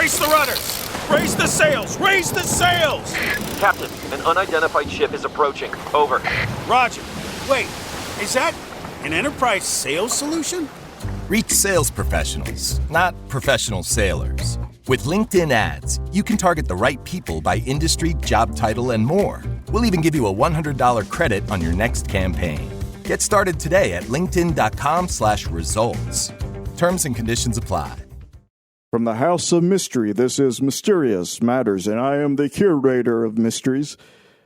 Brace the rudders! Raise the sails! Raise the sails! Captain, an unidentified ship is approaching. Over. Roger. Wait, is that an enterprise sales solution? Reach sales professionals, not professional sailors. With LinkedIn ads, you can target the right people by industry, job title, and more. We'll even give you a $100 credit on your next campaign. Get started today at linkedin.com/results. Terms and conditions apply. From the House of Mystery, this is Mysterious Matters, and I am the curator of mysteries.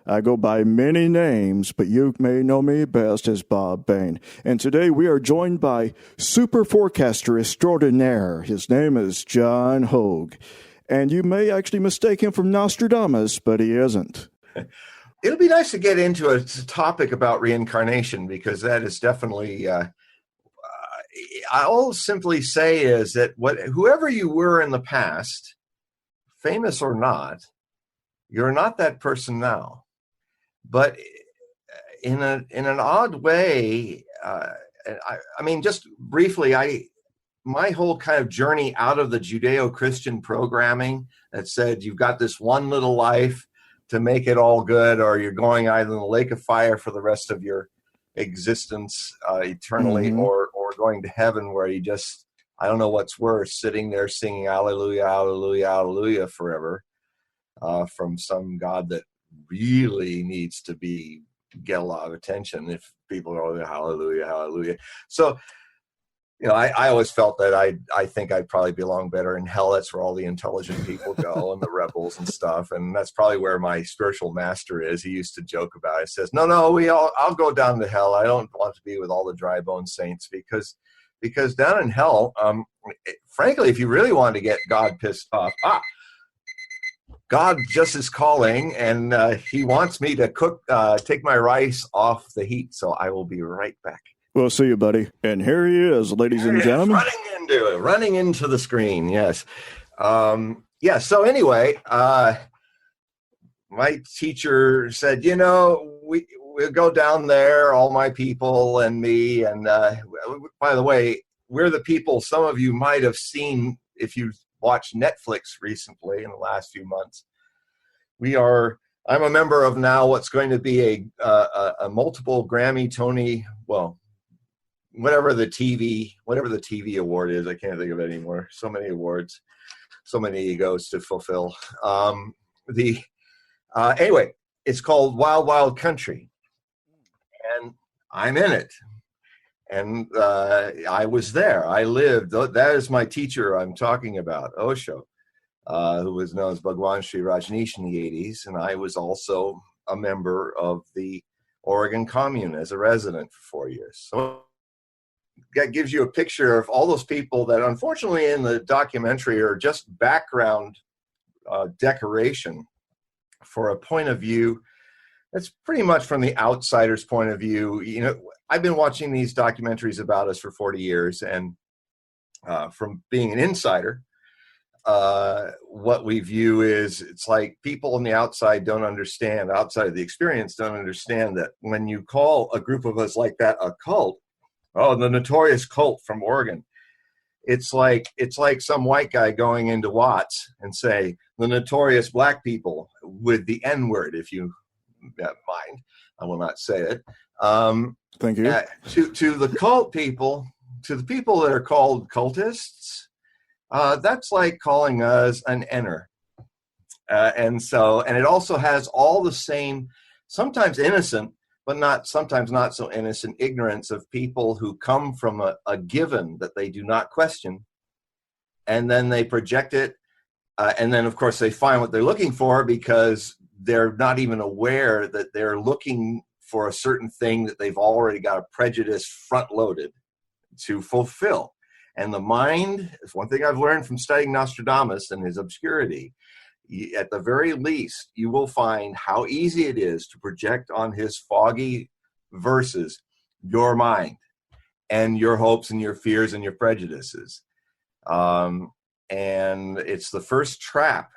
I go by many names, but you may know me best as Bob Bain. And today we are joined by super forecaster extraordinaire. His name is John Hogue. And you may actually mistake him from Nostradamus, but he isn't. It'll be nice to get into a topic about reincarnation, because that is definitely... I'll simply say is that whoever you were in the past, famous or not, you're not that person now. But in an odd way, I mean, just briefly, my whole kind of journey out of the Judeo-Christian programming that said you've got this one little life to make it all good, or you're going either in the lake of fire for the rest of your existence eternally, or going to heaven where you just, I don't know what's worse, sitting there singing Alleluia, Alleluia, Alleluia forever from some God that really needs to get a lot of attention if people are Hallelujah, Hallelujah. So, you know, I always felt that I think I'd probably belong better in hell. That's where all the intelligent people go and the rebels and stuff. And that's probably where my spiritual master is. He used to joke about it. He says, no, I'll go down to hell. I don't want to be with all the dry bone saints because down in hell, frankly, if you really want to get God pissed off, God just is calling, and he wants me to take my rice off the heat. So I will be right back. We'll see you, buddy. And here he is, ladies and gentlemen. Running into the screen, yes. So anyway, my teacher said, we'll go down there, all my people and me. And by the way, we're the people some of you might have seen if you watched Netflix recently in the last few months. I'm a member of now what's going to be a multiple Grammy, Tony, well, whatever the TV award is. I can't think of it anymore. So many awards, so many egos to fulfill. Anyway, it's called Wild Wild Country, and I'm in it. And I was there. I lived. That is my teacher I'm talking about, Osho, who was known as Bhagwan Sri Rajneesh in the 80s. And I was also a member of the Oregon Commune as a resident for 4 years. So that gives you a picture of all those people that unfortunately in the documentary are just background decoration for a point of view that's pretty much from the outsider's point of view. I've been watching these documentaries about us for 40 years, and from being an insider, what we view is it's like people on the outside outside of the experience don't understand that when you call a group of us like that a cult, the notorious cult from Oregon, it's like some white guy going into Watts and say the notorious black people with the N-word, if you mind. I will not say it. Thank you. To the cult people, to the people that are called cultists, that's like calling us an N-er. And it also has all the same, sometimes innocent, but sometimes not so innocent ignorance of people who come from a given that they do not question. And then they project it. And then, of course, they find what they're looking for because they're not even aware that they're looking for a certain thing that they've already got a prejudice front-loaded to fulfill. And the mind is one thing I've learned from studying Nostradamus and his obscurity. At the very least, you will find how easy it is to project on his foggy verses your mind and your hopes and your fears and your prejudices. And it's the first trap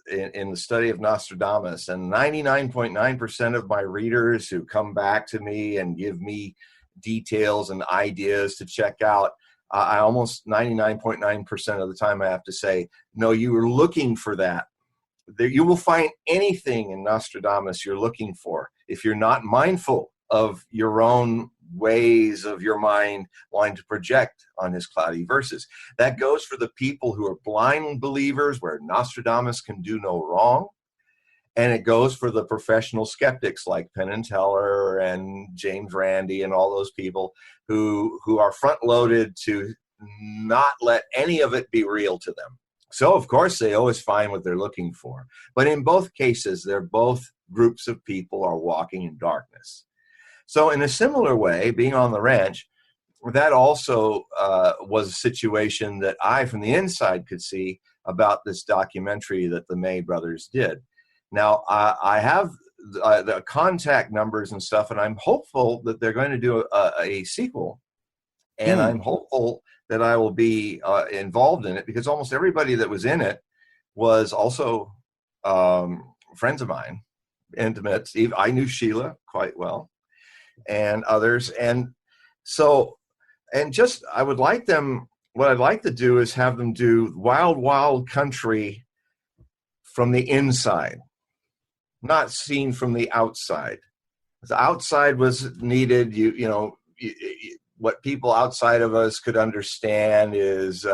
in the study of Nostradamus. And 99.9% of my readers who come back to me and give me details and ideas to check out, I almost 99.9% of the time I have to say, no, you were looking for that. There, you will find anything in Nostradamus you're looking for if you're not mindful of your own ways of your mind wanting to project on his cloudy verses. That goes for the people who are blind believers where Nostradamus can do no wrong. And it goes for the professional skeptics like Penn and Teller and James Randi and all those people who are front-loaded to not let any of it be real to them. So, of course, they always find what they're looking for. But in both cases, they're both groups of people are walking in darkness. So in a similar way, being on the ranch, that also was a situation that I, from the inside, could see about this documentary that the May brothers did. Now, I have the contact numbers and stuff, and I'm hopeful that they're going to do a sequel. And I'm hopeful that I will be involved in it because almost everybody that was in it was also friends of mine, intimates. I knew Sheila quite well and others. And so, and just, I would like them, what I'd like to do is have them do Wild, Wild Country from the inside, not seen from the outside. The outside was needed, you know, what people outside of us could understand is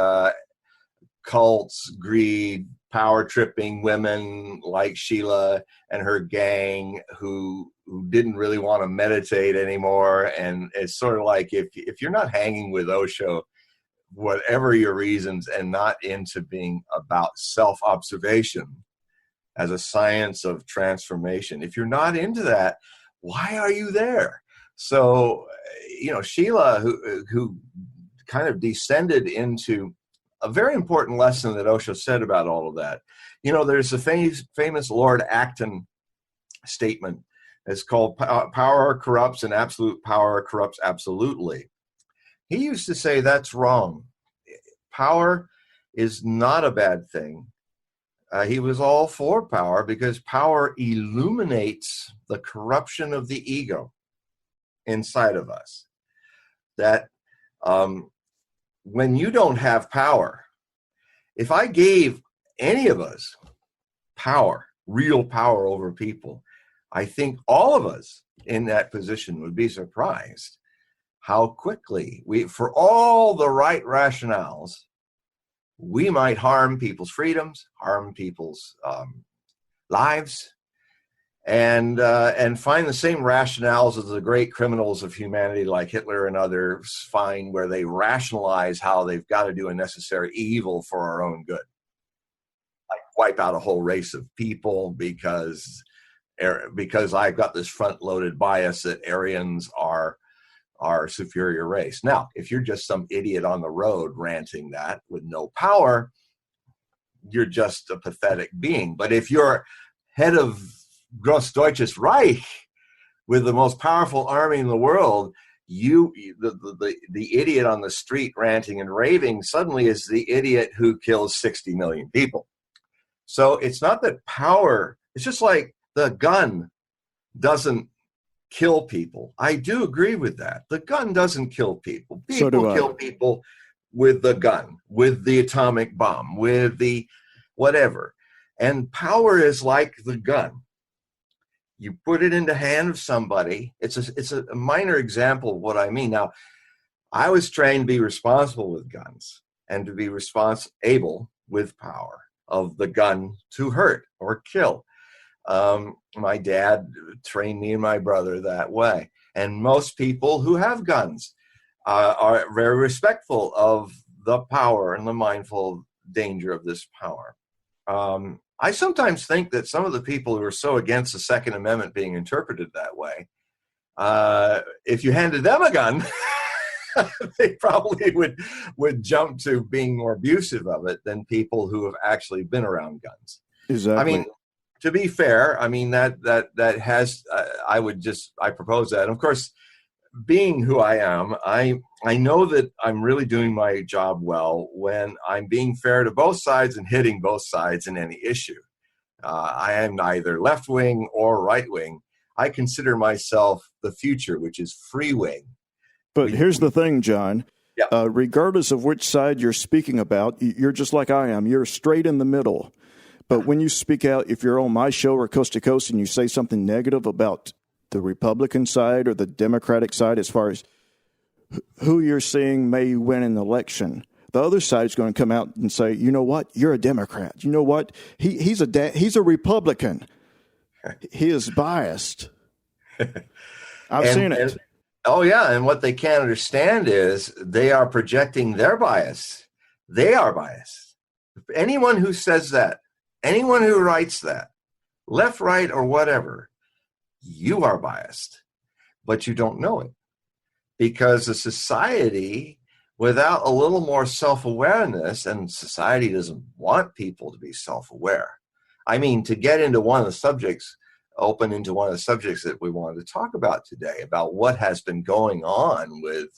cults, greed, power tripping women like Sheila and her gang who didn't really want to meditate anymore. And it's sort of like if you're not hanging with Osho, whatever your reasons, and not into being about self-observation as a science of transformation, if you're not into that, why are you there? So, you know, Sheila, who kind of descended into a very important lesson that Osho said about all of that. You know, there's a famous Lord Acton statement. It's called "Power corrupts and absolute power corrupts absolutely." He used to say that's wrong. Power is not a bad thing. He was all for power because power illuminates the corruption of the ego inside of us. That when you don't have power, if I gave any of us power, real power over people, I think all of us in that position would be surprised how quickly for all the right rationales, we might harm people's freedoms, harm people's lives, and find the same rationales as the great criminals of humanity like Hitler and others find, where they rationalize how they've got to do a necessary evil for our own good. Like wipe out a whole race of people because I've got this front-loaded bias that Aryans are superior race. Now, if you're just some idiot on the road ranting that with no power, you're just a pathetic being. But if you're head of Großdeutsches Reich with the most powerful army in the world, the idiot on the street ranting and raving suddenly is the idiot who kills 60 million people. So it's not that power, it's just like the gun doesn't kill people. I do agree with that. The gun doesn't kill people. People kill people with the gun, with the atomic bomb, with the whatever. And power is like the gun. You put it in the hand of somebody. It's a minor example of what I mean. Now, I was trained to be responsible with guns and to be able with power of the gun to hurt or kill. My dad trained me and my brother that way. And most people who have guns are very respectful of the power and the mindful danger of this power. I sometimes think that some of the people who are so against the Second Amendment being interpreted that way, if you handed them a gun, they probably would jump to being more abusive of it than people who have actually been around guns. Exactly. I mean, to be fair, I mean, that has, I propose that. And of course, being who I am, I know that I'm really doing my job well when I'm being fair to both sides and hitting both sides in any issue. I am neither left wing or right wing. I consider myself the future, which is free wing. But here's the thing, John. regardless of which side you're speaking about, you're just like I am. You're straight in the middle. But when you speak out, if you're on my show or Coast to Coast and you say something negative about the Republican side or the Democratic side as far as who you're seeing may win an election, the other side's going to come out and say, you know what, you're a Democrat. You know what, he's a Republican. He is biased. I've seen it. Oh, yeah. And what they can't understand is they are projecting their bias. They are biased. Anyone who says that, anyone who writes that, left, right, or whatever, you are biased, but you don't know it. Because a society without a little more self-awareness, and society doesn't want people to be self-aware. I mean, to get into one of the subjects, open into one of the subjects that we wanted to talk about today, about what has been going on with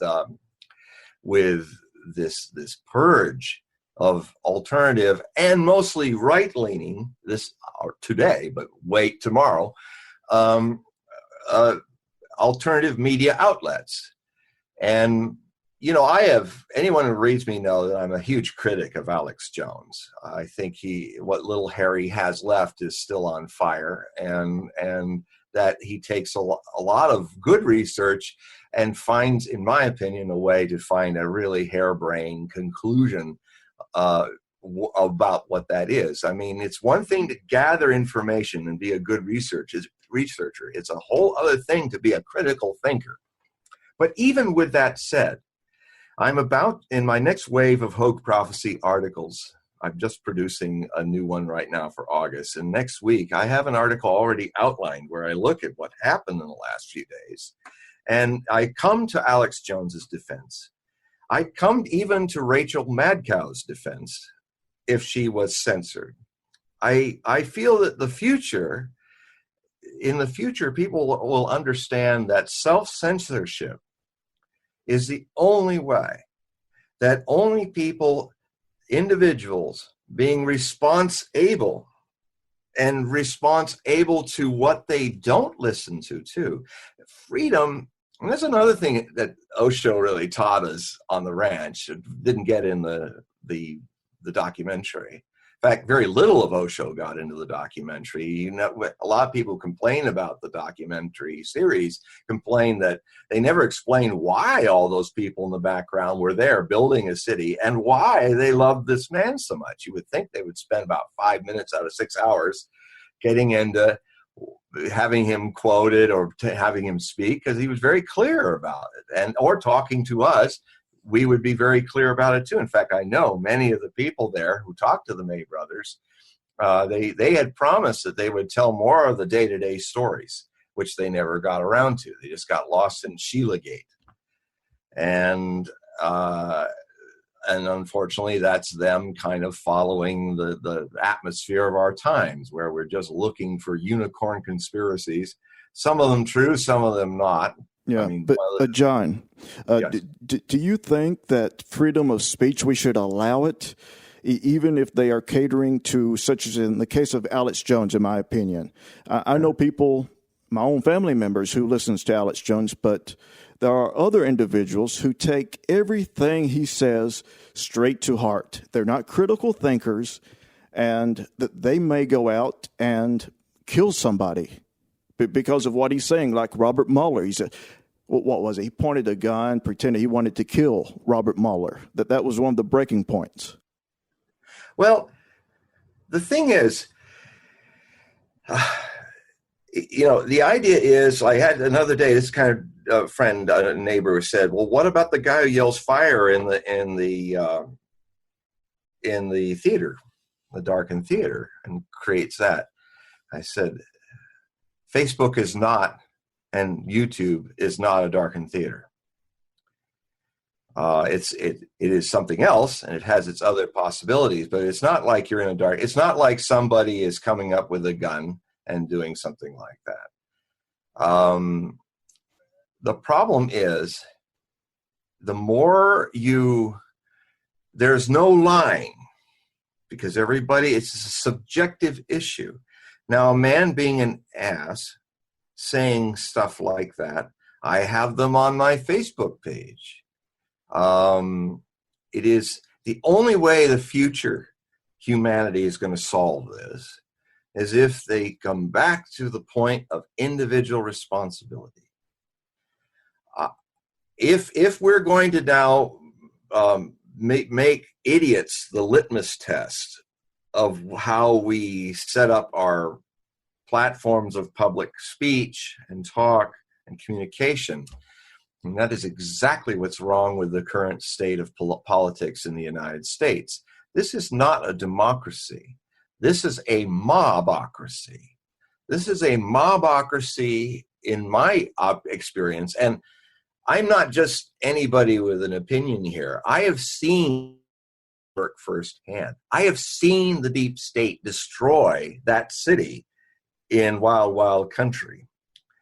this purge of alternative and mostly right-leaning today, but wait tomorrow, alternative media outlets. And, you know, anyone who reads me know that I'm a huge critic of Alex Jones. I think what little hair he has left is still on fire, and that he takes a lot of good research and finds, in my opinion, a way to find a really harebrained conclusion about what that is. I mean, it's one thing to gather information and be a good researcher. It's a whole other thing to be a critical thinker. But even with that said, I'm about in my next wave of Hogue Prophecy articles. I'm just producing a new one right now for August. And next week, I have an article already outlined where I look at what happened in the last few days. And I come to Alex Jones's defense. I come even to Rachel Madcow's defense if she was censored. I feel that in the future, people will understand that self-censorship is the only way, that only individuals being response-able to what they don't listen to too. Freedom, and that's another thing that Osho really taught us on the ranch. It didn't get in the documentary. In fact, very little of Osho got into the documentary. You know, a lot of people complain about the documentary series, complain that they never explained why all those people in the background were there building a city and why they loved this man so much. You would think they would spend about 5 minutes out of 6 hours getting into having him quoted or having him speak, because he was very clear about it, or talking to us. We would be very clear about it too. In fact, I know many of the people there who talked to the May brothers, they had promised that they would tell more of the day-to-day stories, which they never got around to. They just got lost in Sheila-gate. And unfortunately, that's them kind of following the atmosphere of our times, where we're just looking for unicorn conspiracies, some of them true, some of them not. Yeah, I mean, but John, yes. Do you think that freedom of speech, we should allow it, even if they are catering to, such as in the case of Alex Jones, in my opinion? I know people, my own family members, who listens to Alex Jones, but there are other individuals who take everything he says straight to heart. They're not critical thinkers, and they may go out and kill somebody because of what he's saying, like Robert Mueller. He said, what was it? He pointed a gun, pretended he wanted to kill Robert Mueller. That was one of the breaking points. Well, the thing is, you know, the idea is, I had another day, this kind of friend, a neighbor, who said, well, what about the guy who yells fire in the theater, the darkened theater, and creates that? I said, Facebook is not, and YouTube is not a darkened theater. It is something else, and it has its other possibilities, but it's not like you're in a dark. It's not like somebody is coming up with a gun and doing something like that. The problem is, there's no line, because it's a subjective issue. Now, a man being an ass, saying stuff like that, I have them on my Facebook page. It is the only way the future humanity is going to solve this is if they come back to the point of individual responsibility. If we're going to now make idiots the litmus test of how we set up our platforms of public speech and talk and communication, and that is exactly what's wrong with the current state of politics in the United States. This is not a democracy. This is a mobocracy. This is a mobocracy in my experience. And I'm not just anybody with an opinion here. I have seen work firsthand. I have seen the deep state destroy that city in Wild Wild Country,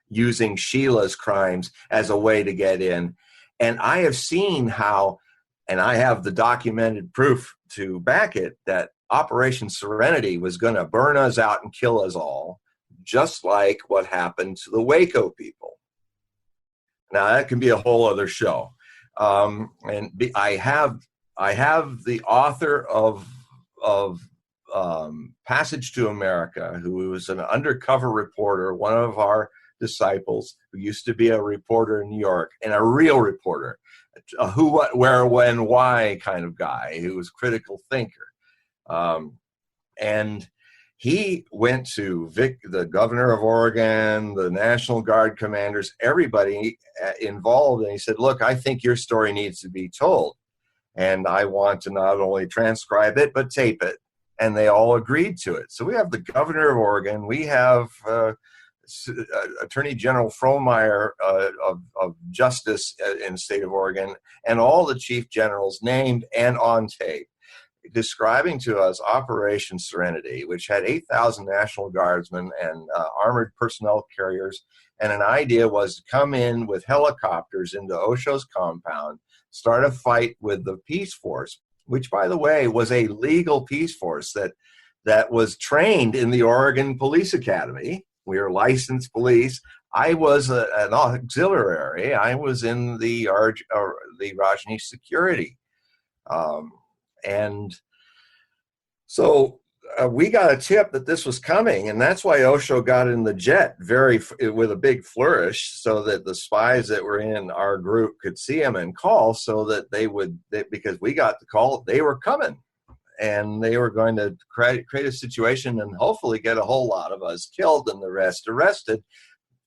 using Sheila's crimes as a way to get in. And I have seen how, and I have the documented proof to back it, that Operation Serenity was going to burn us out and kill us all, just like what happened to the Waco people. Now, that can be a whole other show. I have the author of Passage to America, who was an undercover reporter, one of our disciples, who used to be a reporter in New York, and a real reporter, a who, what, where, when, why kind of guy, who was a critical thinker. And he went to the governor of Oregon, the National Guard commanders, everybody involved, and he said, look, I think your story needs to be told, and I want to not only transcribe it, but tape it. And they all agreed to it. So we have the governor of Oregon, we have Attorney General Frohmeyer of Justice in the state of Oregon, and all the chief generals named and on tape, describing to us Operation Serenity, which had 8,000 National Guardsmen and armored personnel carriers. And an idea was to come in with helicopters into Osho's compound, start a fight with the Peace Force, which, by the way, was a legal peace force that was trained in the Oregon Police Academy. We were licensed police. I was an auxiliary. I was in the Rajneesh security. And so we got a tip that this was coming, and that's why Osho got in the jet with a big flourish, so that the spies that were in our group could see him and call, so that because we got the call, they were coming, and they were going to create a situation and hopefully get a whole lot of us killed and the rest arrested,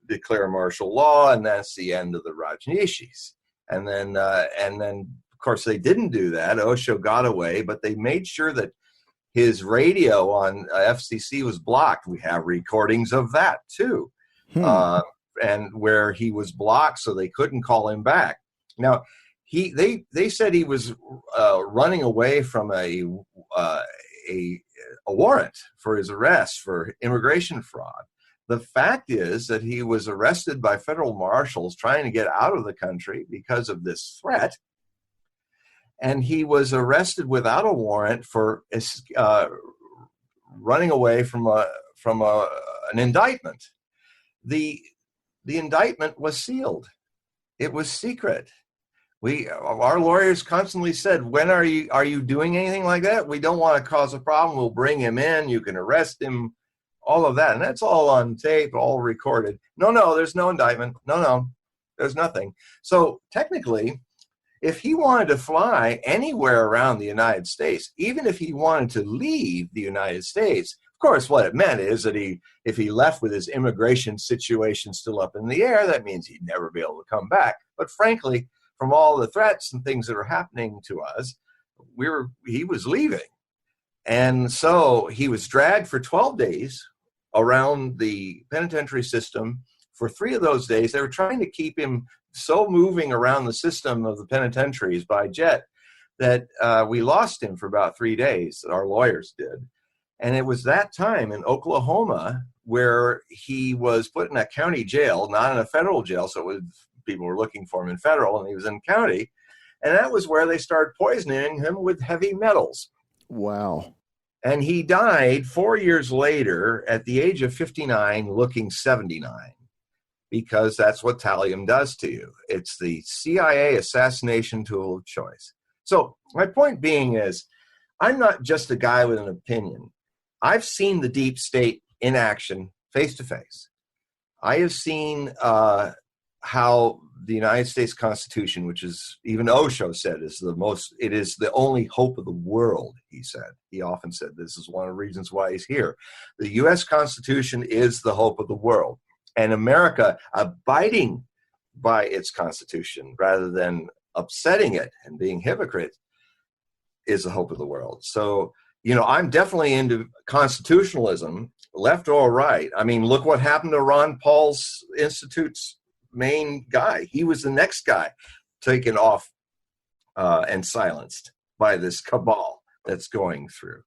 declare martial law, and that's the end of the Rajneeshis. And then, of course, they didn't do that. Osho got away, but they made sure that his radio on FCC was blocked. We have recordings of that too, and where he was blocked, so they couldn't call him back. Now, they said he was running away from a warrant for his arrest for immigration fraud. The fact is that he was arrested by federal marshals trying to get out of the country because of this threat. And he was arrested without a warrant for running away from an indictment. The indictment was sealed. It was secret. Our lawyers constantly said, "When are you doing anything like that? We don't want to cause a problem. We'll bring him in. You can arrest him." All of that, and that's all on tape, all recorded. No, there's no indictment. No, there's nothing. So technically, if he wanted to fly anywhere around the United States, even if he wanted to leave the United States, of course, what it meant is that if he left with his immigration situation still up in the air, that means he'd never be able to come back. But frankly, from all the threats and things that are happening to us, he was leaving. And so he was dragged for 12 days around the penitentiary system. For 3 of those days, they were trying to keep him so moving around the system of the penitentiaries by jet that we lost him for about 3 days. Our lawyers did. And it was that time in Oklahoma where he was put in a county jail, not in a federal jail. So people were looking for him in federal, and he was in county. And that was where they started poisoning him with heavy metals. Wow. And he died 4 years later at the age of 59, looking 79. because that's what thallium does to you. It's the CIA assassination tool of choice. So my point being is, I'm not just a guy with an opinion. I've seen the deep state in action face to face. I have seen how the United States Constitution, which is, even Osho said, it is the only hope of the world, he said. He often said this is one of the reasons why he's here. The U.S. Constitution is the hope of the world. And America abiding by its Constitution rather than upsetting it and being hypocrite is the hope of the world. So, I'm definitely into constitutionalism, left or right. I mean, look what happened to Ron Paul's Institute's main guy. He was the next guy taken off and silenced by this cabal that's going through.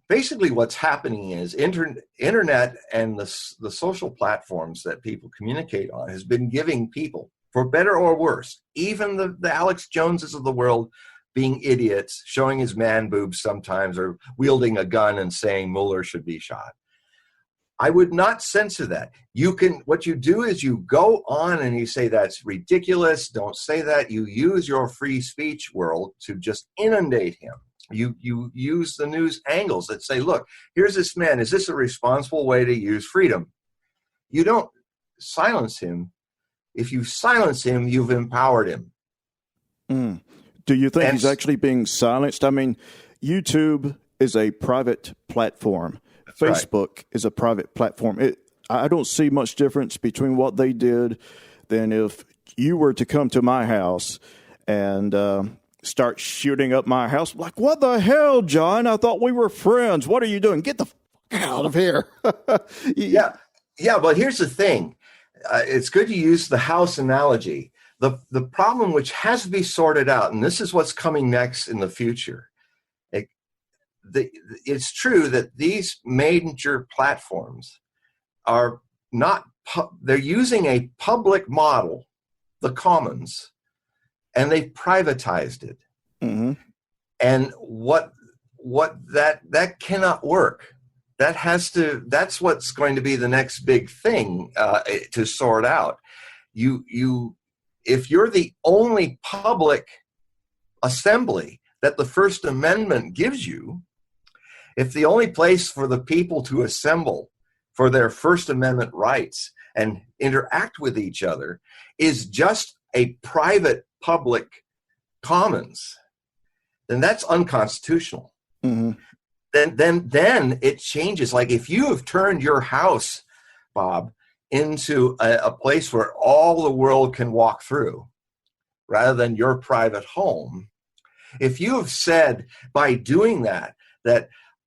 Basically, what's happening is internet and the social platforms that people communicate on has been giving people, for better or worse, even the Alex Joneses of the world, being idiots, showing his man boobs sometimes, or wielding a gun and saying Mueller should be shot. I would not censor that. What you do is you go on and you say, that's ridiculous, don't say that. You use your free speech world to just inundate him. You use the news angles that say, look, here's this man. Is this a responsible way to use freedom? You don't silence him. If you silence him, you've empowered him. Mm. Do you think he's actually being silenced? I mean, YouTube is a private platform. Facebook is a private platform. I don't see much difference between what they did than if you were to come to my house and start shooting up my house. Like, what the hell, John? I thought we were friends. What are you doing? Get the fuck out of here. Yeah, but here's the thing. It's good you use the house analogy. The problem which has to be sorted out, and this is what's coming next in the future. It's true that these major platforms are not, they're using a public model, the commons, and they've privatized it. Mm-hmm. And that cannot work. That's what's going to be the next big thing to sort out. If you're the only public assembly that the First Amendment gives you, if the only place for the people to assemble for their First Amendment rights and interact with each other is just a private public commons, then that's unconstitutional. Mm-hmm. Then it changes. Like if you have turned your house, Bob, into a place where all the world can walk through rather than your private home, if you have said by doing that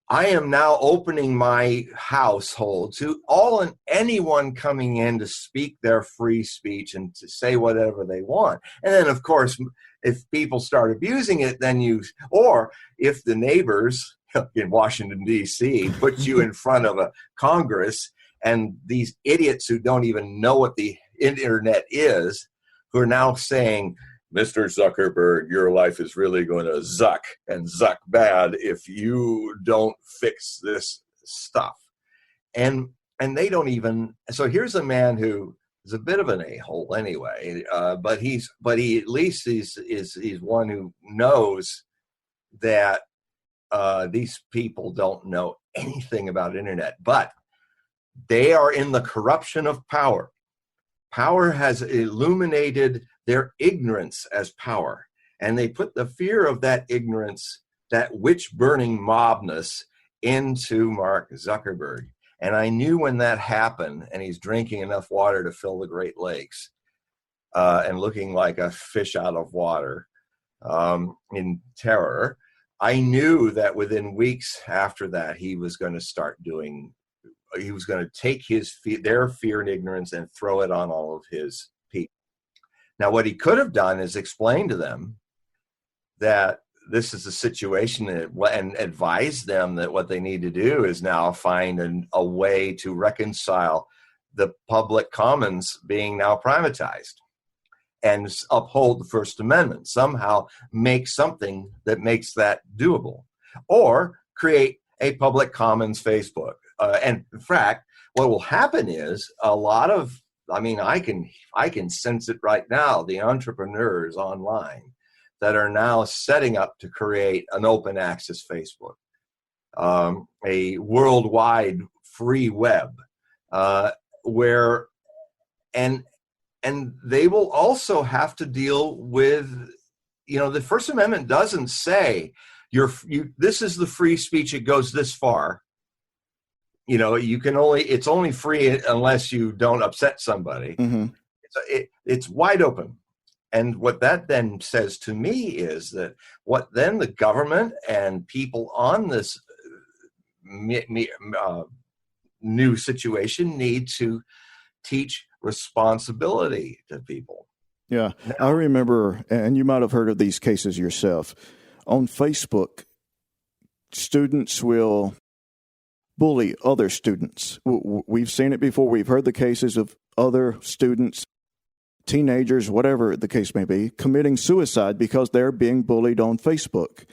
I am now opening my household to all and anyone coming in to speak their free speech and to say whatever they want. And then, of course, if people start abusing it, or if the neighbors in Washington, D.C. put you in front of a Congress and these idiots who don't even know what the internet is, who are now saying, Mr. Zuckerberg, your life is really going to zuck and zuck bad if you don't fix this stuff. And they don't even. So here's a man who is a bit of an a-hole anyway, but he at least he's one who knows that these people don't know anything about internet, but they are in the corruption of power. Power has illuminated their ignorance as power, and they put the fear of that ignorance, that witch-burning mobness, into Mark Zuckerberg. And I knew when that happened, and he's drinking enough water to fill the Great Lakes, and looking like a fish out of water in terror, I knew that within weeks after that, he was going to take their fear and ignorance and throw it on all of his people. Now, what he could have done is explain to them that this is a situation and advise them that what they need to do is now find a way to reconcile the public commons being now privatized and uphold the First Amendment, somehow make something that makes that doable, or create a public commons Facebook. And in fact, what will happen is a lot of, I mean, I can sense it right now, the entrepreneurs online that are now setting up to create an open access Facebook, a worldwide free web, where, and they will also have to deal with, the First Amendment doesn't say this is the free speech, it goes this far. It's only free unless you don't upset somebody. Mm-hmm. It's wide open. And what that then says to me is that what then the government and people on this new situation need to teach responsibility to people. Yeah, I remember, and you might have heard of these cases yourself. On Facebook, students will bully other students. We've seen it before. We've heard the cases of other students, teenagers, whatever the case may be, committing suicide because they're being bullied on Facebook.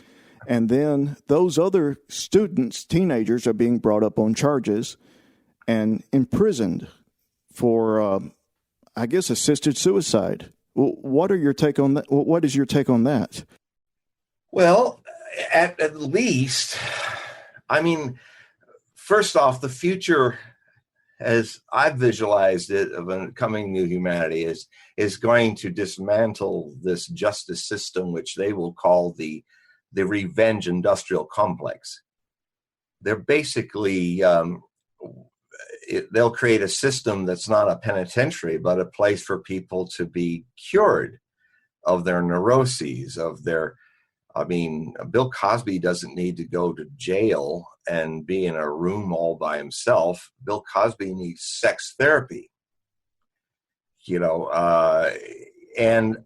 And then those other students, teenagers, are being brought up on charges and imprisoned for, I guess, assisted suicide. What are your take on that? What is your take on that? Well, at least, I mean, first off, the future, as I've visualized it, of a coming new humanity is going to dismantle this justice system, which they will call the revenge industrial complex. They're basically, they'll create a system that's not a penitentiary, but a place for people to be cured of their neuroses, Bill Cosby doesn't need to go to jail and be in a room all by himself. Bill Cosby needs sex therapy, and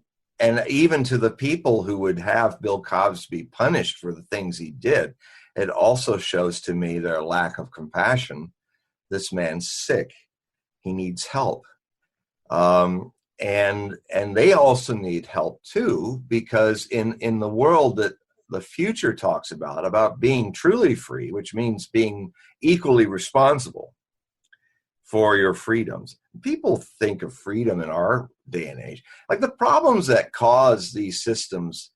even to the people who would have Bill Cosby punished for the things he did, it also shows to me their lack of compassion. This man's sick. He needs help. And they also need help too, because in the world that the future talks about being truly free, which means being equally responsible for your freedoms. People think of freedom in our day and age, like the problems that cause these systems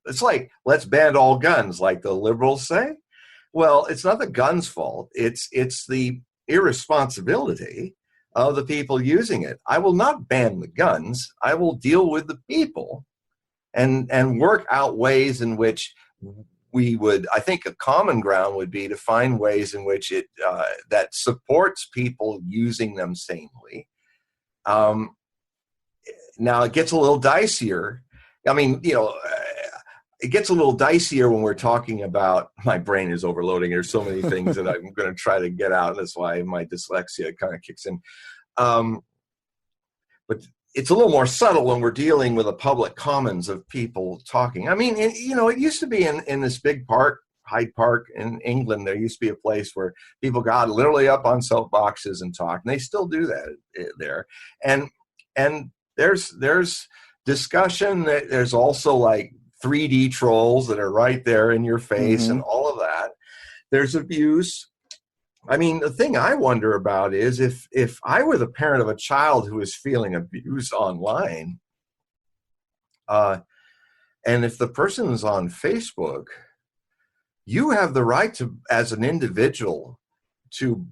it's like, let's ban all guns, like the liberals say. Well, it's not the guns' fault. It's the irresponsibility of the people using it. I will not ban the guns. I will deal with the people and work out ways in which we would, I think a common ground would be to find ways in which it that supports people using them sanely. Now it gets a little dicier. I mean, it gets a little dicier when we're talking about, my brain is overloading. There's so many things that I'm going to try to get out. That's why my dyslexia kind of kicks in. But it's a little more subtle when we're dealing with a public commons of people talking. I mean, it used to be in this big park, Hyde Park in England, there used to be a place where people got literally up on soapboxes and talked, and they still do that there. And there's discussion. There's also like 3D trolls that are right there in your face, and all of that. There's abuse. I mean, the thing I wonder about is if I were the parent of a child who is feeling abused online, and if the person is on Facebook, you have the right to, as an individual, to,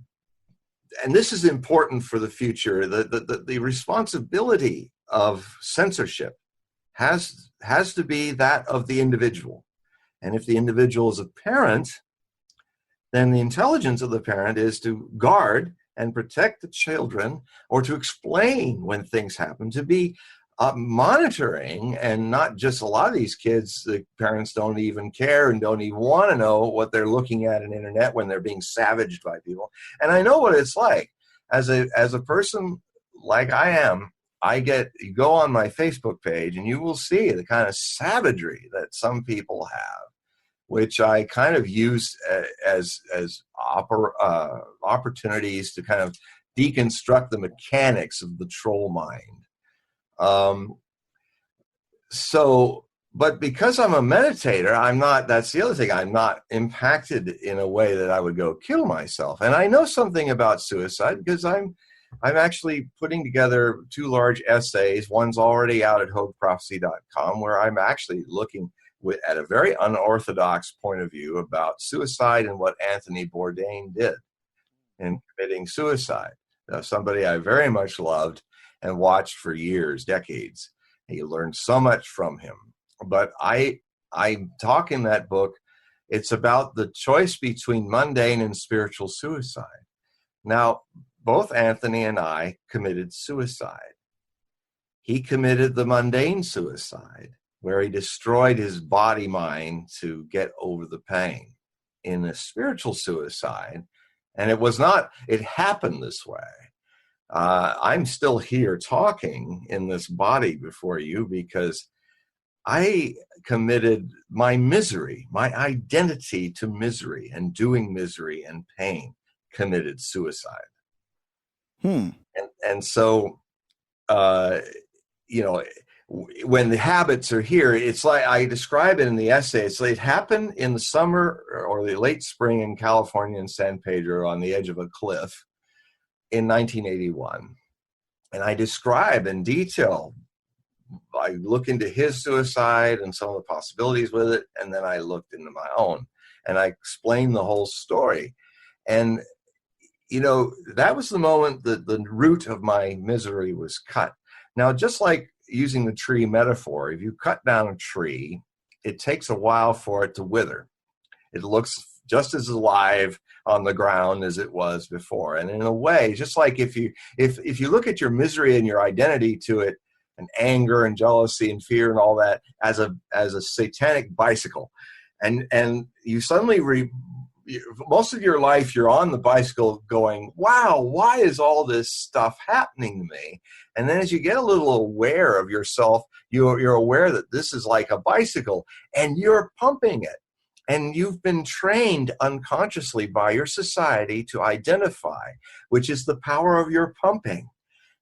and this is important for the future, the responsibility of censorship has to be that of the individual. And if the individual is a parent, then the intelligence of the parent is to guard and protect the children, or to explain when things happen, to be monitoring, and not just, a lot of these kids, the parents don't even care and don't even want to know what they're looking at on the internet when they're being savaged by people. And I know what it's like as a person like I am. You go on my Facebook page and you will see the kind of savagery that some people have, which I kind of use as opportunities to kind of deconstruct the mechanics of the troll mind. but because I'm a meditator, I'm not, that's the other thing, I'm not impacted in a way that I would go kill myself. And I know something about suicide because I'm actually putting together 2 large essays. One's already out at HogueProphecy.com, where I'm actually looking at a very unorthodox point of view about suicide and what Anthony Bourdain did in committing suicide. Somebody I very much loved and watched for years, decades. You learned so much from him. But I talk in that book, it's about the choice between mundane and spiritual suicide. Now, both Anthony and I committed suicide. He committed the mundane suicide, where he destroyed his body mind to get over the pain. In a spiritual suicide, and it happened this way. I'm still here talking in this body before you because I committed my misery, my identity to misery and doing misery and pain, committed suicide. And so, when the habits are here, it's like I describe it in the essay. It's like it happened in the summer or the late spring in California in San Pedro on the edge of a cliff in 1981. And I describe in detail, I look into his suicide and some of the possibilities with it, and then I looked into my own, and I explained the whole story. And, that was the moment that the root of my misery was cut. Now, just like using the tree metaphor, if you cut down a tree, it takes a while for it to wither. It looks just as alive on the ground as it was before. And in a way, just like if you look at your misery and your identity to it, and anger and jealousy and fear and all that as a satanic bicycle, and you suddenly most of your life you're on the bicycle going, wow, why is all this stuff happening to me? And then as you get a little aware of yourself, you're aware that this is like a bicycle and you're pumping it. And you've been trained unconsciously by your society to identify, which is the power of your pumping.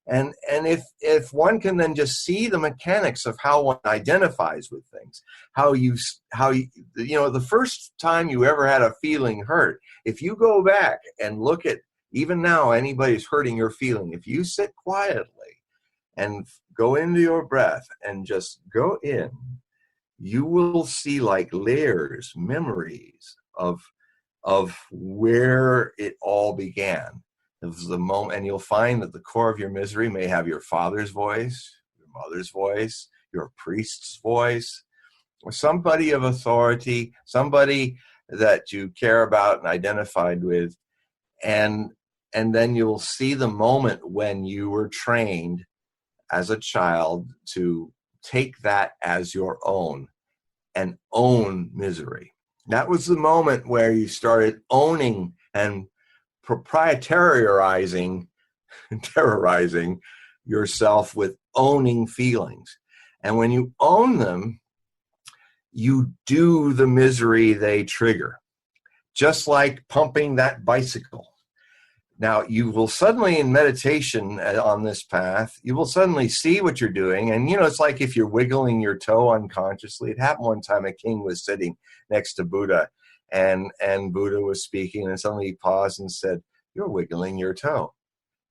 And if one can then just see the mechanics of how one identifies with things, how the first time you ever had a feeling hurt, if you go back and look at, even now, anybody's hurting your feeling, if you sit quietly and go into your breath and just go in, you will see like layers, memories of where it all began. It was the moment, and you'll find that the core of your misery may have your father's voice, your mother's voice, your priest's voice, or somebody of authority, somebody that you care about and identified with. And then you'll see the moment when you were trained as a child to take that as your own and own misery. That was the moment where you started owning and terrorizing yourself with owning feelings. And when you own them, you do the misery they trigger, just like pumping that bicycle. Now, you will suddenly, in meditation on this path, you will suddenly see what you're doing. And, it's like if you're wiggling your toe unconsciously. It happened one time, a king was sitting next to Buddha, and Buddha was speaking, and suddenly he paused and said, "You're wiggling your toe."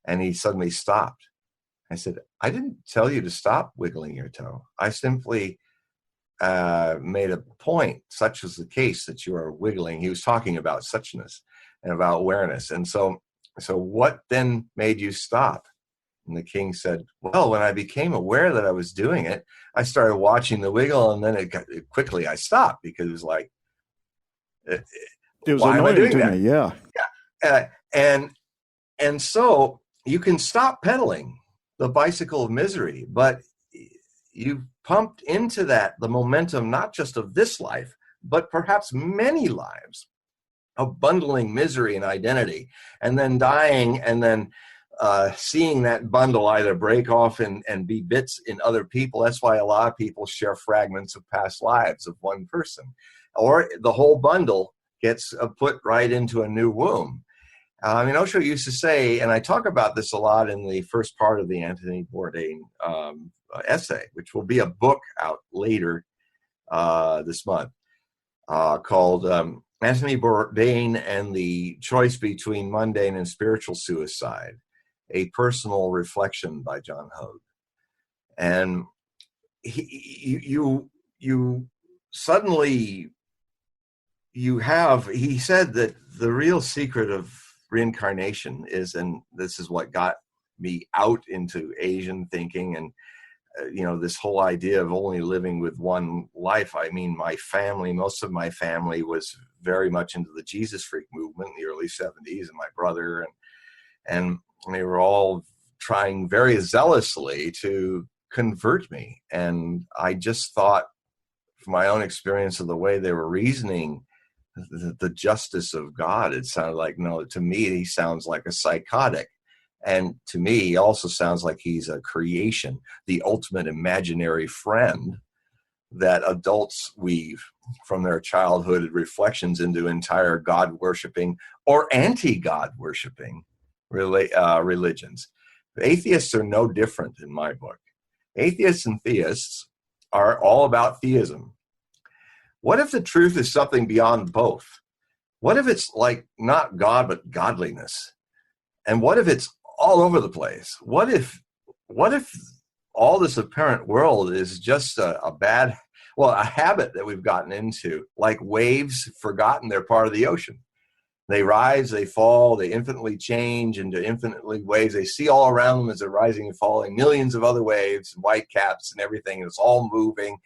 And he suddenly stopped. I said, "I didn't tell you to stop wiggling your toe. I simply made a point, such was the case, that you are wiggling." He was talking about suchness and about awareness. And so what then made you stop? And the king said, "Well, when I became aware that I was doing it, I started watching the wiggle, and then quickly I stopped, because it was like, it was why am I annoying doing to that?" me. Yeah. And so you can stop pedaling the bicycle of misery, but you've pumped into that the momentum, not just of this life, but perhaps many lives of bundling misery and identity, and then dying, and then seeing that bundle either break off and be bits in other people. That's why a lot of people share fragments of past lives of one person, or the whole bundle gets put right into a new womb. Osho used to say, and I talk about this a lot in the first part of the Anthony Bourdain essay, which will be a book out later this month, called Anthony Bourdain and the Choice Between Mundane and Spiritual Suicide, a personal reflection by John Hogue. And you suddenly, he said that the real secret of reincarnation is, and this is what got me out into Asian thinking and this whole idea of only living with one life. I mean, most of my family was very much into the Jesus freak movement in the early 70s, and my brother, and they were all trying very zealously to convert me. And I just thought, from my own experience of the way they were reasoning, the justice of God, it sounded like, no, to me, he sounds like a psychotic. And to me, he also sounds like he's a creation, the ultimate imaginary friend that adults weave from their childhood reflections into entire God-worshipping or anti-God worshipping religions. Atheists are no different in my book. Atheists and theists are all about theism. What if the truth is something beyond both? What if it's like not God, but godliness? And what if it's all over the place? What if all this apparent world is just a habit that we've gotten into, like waves forgotten they're part of the ocean. They rise, they fall, they infinitely change into infinitely waves. They see all around them as they're rising and falling, millions of other waves, white caps and everything. It's all moving.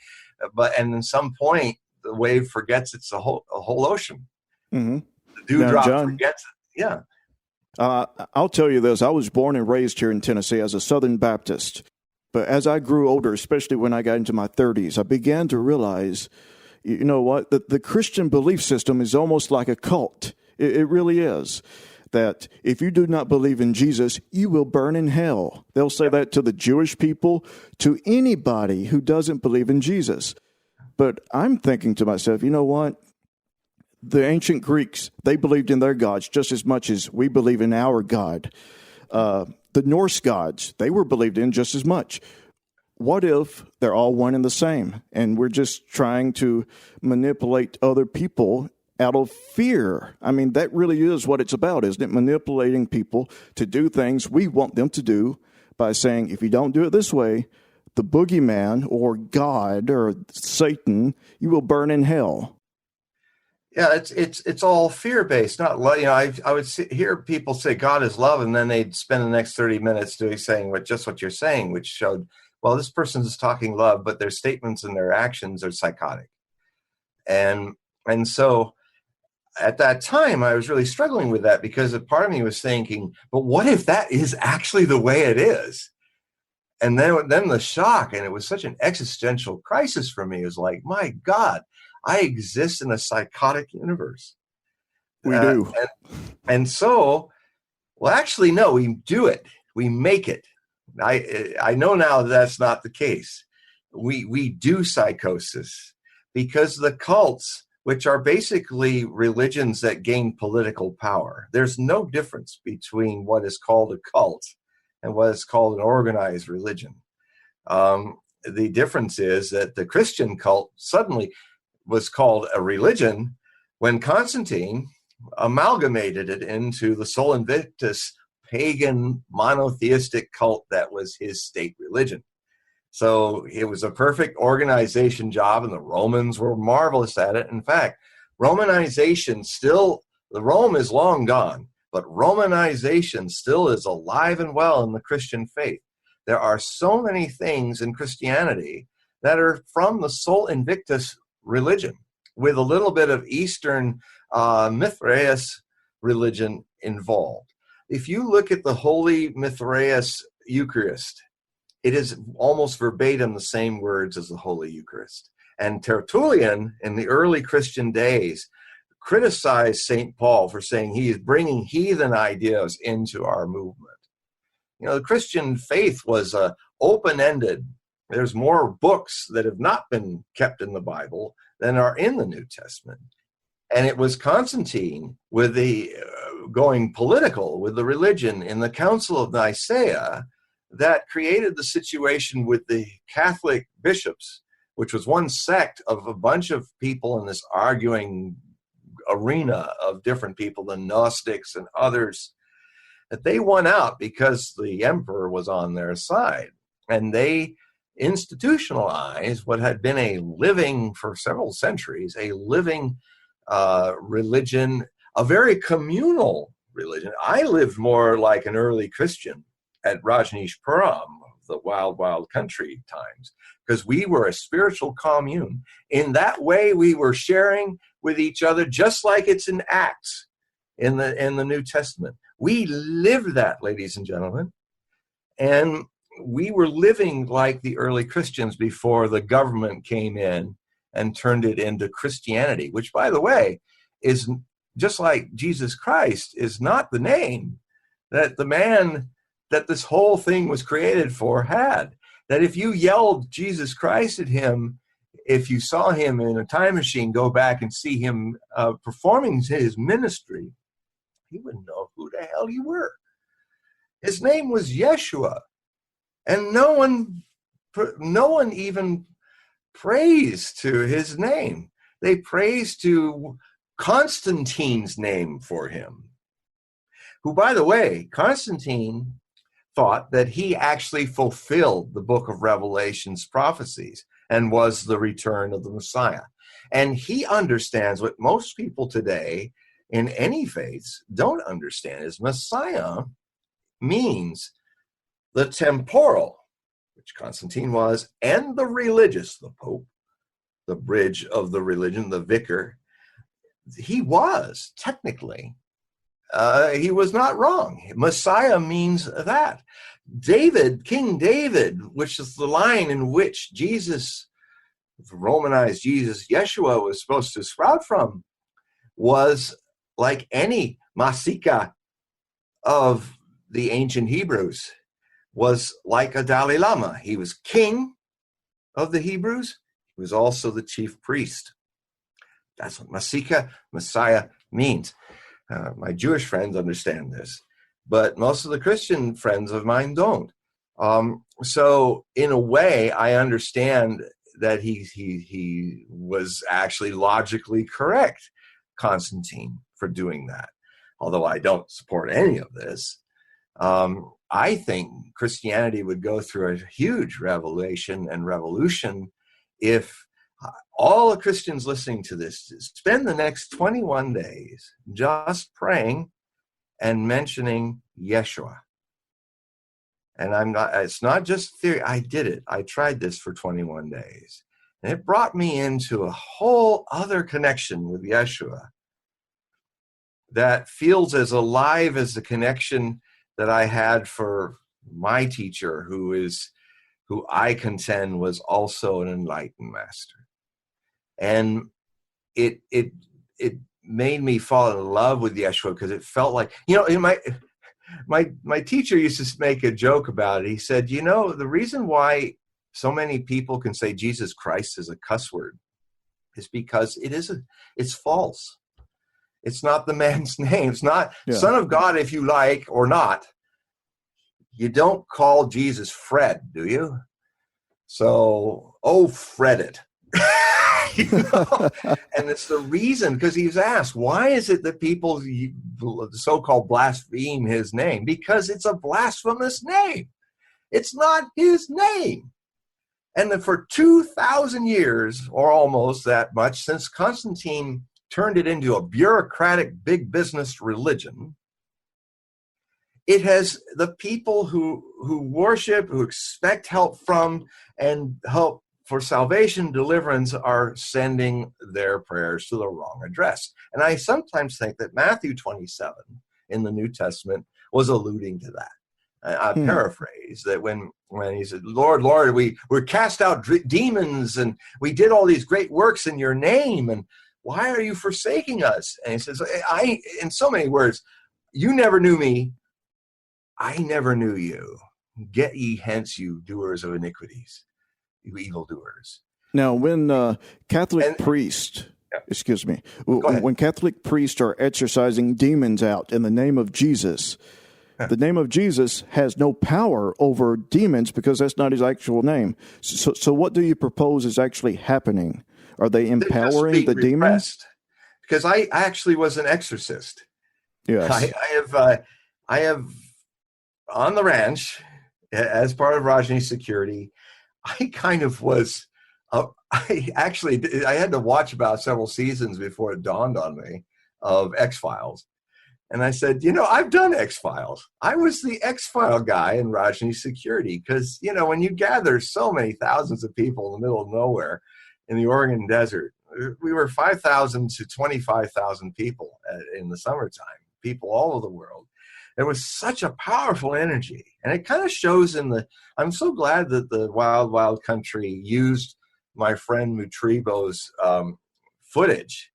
And at some point, the wave forgets it's a whole ocean. Mm-hmm. The dewdrop John, forgets it. Yeah. I'll tell you this. I was born and raised here in Tennessee as a Southern Baptist. But as I grew older, especially when I got into my 30s, I began to realize, you know what, the Christian belief system is almost like a cult. It really is. That if you do not believe in Jesus, you will burn in hell. They'll say that to the Jewish people, to anybody who doesn't believe in Jesus. But I'm thinking to myself, you know what? The ancient Greeks, they believed in their gods just as much as we believe in our God. The Norse gods, they were believed in just as much. What if they're all one and the same, and we're just trying to manipulate other people out of fear? I mean, that really is what it's about, isn't it? Manipulating people to do things we want them to do by saying, if you don't do it this way, the boogeyman or God or Satan, you will burn in hell. Yeah, it's all fear-based, not love. I would hear people say God is love, and then they'd spend the next 30 minutes saying what you're saying, which showed, well, this person is talking love, but their statements and their actions are psychotic. And so at that time, I was really struggling with that, because a part of me was thinking, but what if that is actually the way it is? And then the shock, and it was such an existential crisis for me. It was like, my God, I exist in a psychotic universe. We do. And so, well, actually, no, we do it. We make it. I know now that's not the case. We do psychosis, because the cults, which are basically religions that gain political power, there's no difference between what is called a cult and what is called an organized religion. The difference is that the Christian cult suddenly was called a religion when Constantine amalgamated it into the Sol Invictus pagan monotheistic cult that was his state religion. So it was a perfect organization job, and the Romans were marvelous at it. In fact, Romanization Rome is long gone, but Romanization still is alive and well in the Christian faith. There are so many things in Christianity that are from the Sol Invictus religion, with a little bit of Eastern Mithraeus religion involved. If you look at the Holy Mithraeus Eucharist, it is almost verbatim the same words as the Holy Eucharist. And Tertullian, in the early Christian days, criticized St. Paul for saying he is bringing heathen ideas into our movement. The Christian faith was open-ended. There's more books that have not been kept in the Bible than are in the New Testament. And it was Constantine, with the going political with the religion in the Council of Nicaea, that created the situation with the Catholic bishops, which was one sect of a bunch of people in this arguing arena of different people, the Gnostics and others, that they won out because the emperor was on their side. And they institutionalized what had been a living, for several centuries, a living religion, a very communal religion. I lived more like an early Christian at Rajneeshpuram, the wild, wild country times, because we were a spiritual commune. In that way, we were sharing with each other, just like it's in Acts in the New Testament. We lived that, ladies and gentlemen. And we were living like the early Christians before the government came in and turned it into Christianity, which, by the way, is just like Jesus Christ is not the name that the man that this whole thing was created for had. That if you yelled Jesus Christ at him, if you saw him in a time machine, go back and see him performing his ministry, he wouldn't know who the hell you were. His name was Yeshua. And no one even praised to his name. They praised to Constantine's name for him, who, by the way, Constantine thought that he actually fulfilled the book of Revelation's prophecies and was the return of the Messiah. And he understands what most people today in any faiths don't understand is Messiah means the temporal, which Constantine was, and the religious, the Pope, the bridge of the religion, the vicar. He was, technically. He was not wrong. Messiah means that. David, King David, which is the line in which Jesus, the Romanized Jesus, Yeshua, was supposed to sprout from, was like any Masika of the ancient Hebrews, was like a Dalai Lama. He was king of the Hebrews. He was also the chief priest. That's what Masika, Messiah, means. My Jewish friends understand this, but most of the Christian friends of mine don't. So in a way, I understand that he was actually logically correct, Constantine, for doing that. Although I don't support any of this. I think Christianity would go through a huge revelation and revolution if all the Christians listening to this spend the next 21 days just praying and mentioning Yeshua. And it's not just theory. I did it. I tried this for 21 days. And it brought me into a whole other connection with Yeshua that feels as alive as the connection that I had for my teacher, who I contend was also an enlightened master. And it made me fall in love with Yeshua because it felt like, in my teacher used to make a joke about it. He said, the reason why so many people can say Jesus Christ is a cuss word is because it's false. It's not the man's name. It's not Son of God, if you like, or not. You don't call Jesus Fred, do you? So, Fred it. And it's the reason, because he was asked, why is it that people so-called blaspheme his name? Because it's a blasphemous name. It's not his name. And then for 2,000 years, or almost that much, since Constantine turned it into a bureaucratic big business religion, it has the people who worship, who expect help from and help for salvation, deliverance, are sending their prayers to the wrong address. And I sometimes think that Matthew 27 in the New Testament was alluding to that. I paraphrase that when he said, Lord, Lord, we cast out demons and we did all these great works in your name, and why are you forsaking us? And he says, in so many words, you never knew me, I never knew you. Get ye hence, you doers of iniquities, you evildoers. Now, when Catholic priests, when Catholic priests are exorcising demons out in the name of Jesus, the name of Jesus has no power over demons because that's not his actual name. So what do you propose is actually happening? Are they empowering the demons? Because I actually was an exorcist. Yes. I have on the ranch as part of Rajneesh security. I kind of was. I had to watch about several seasons before it dawned on me of X-Files. And I said, I've done X-Files. I was the X-File guy in Rajneesh security because, when you gather so many thousands of people in the middle of nowhere in the Oregon desert, we were 5,000 to 25,000 people in the summertime, people all over the world. There was such a powerful energy. And it kind of shows I'm so glad that the Wild Wild Country used my friend Mutribo's footage.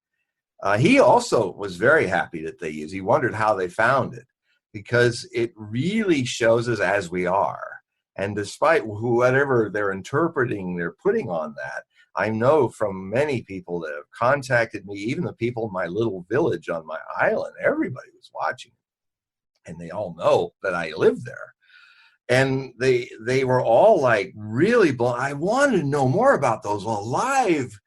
He also was very happy that they used. He wondered how they found it because it really shows us as we are. And despite whatever they're interpreting, they're putting on that, I know from many people that have contacted me, even the people in my little village on my island, everybody was watching. And they all know that I live there. And they were all like really blown. I wanted to know more about those alive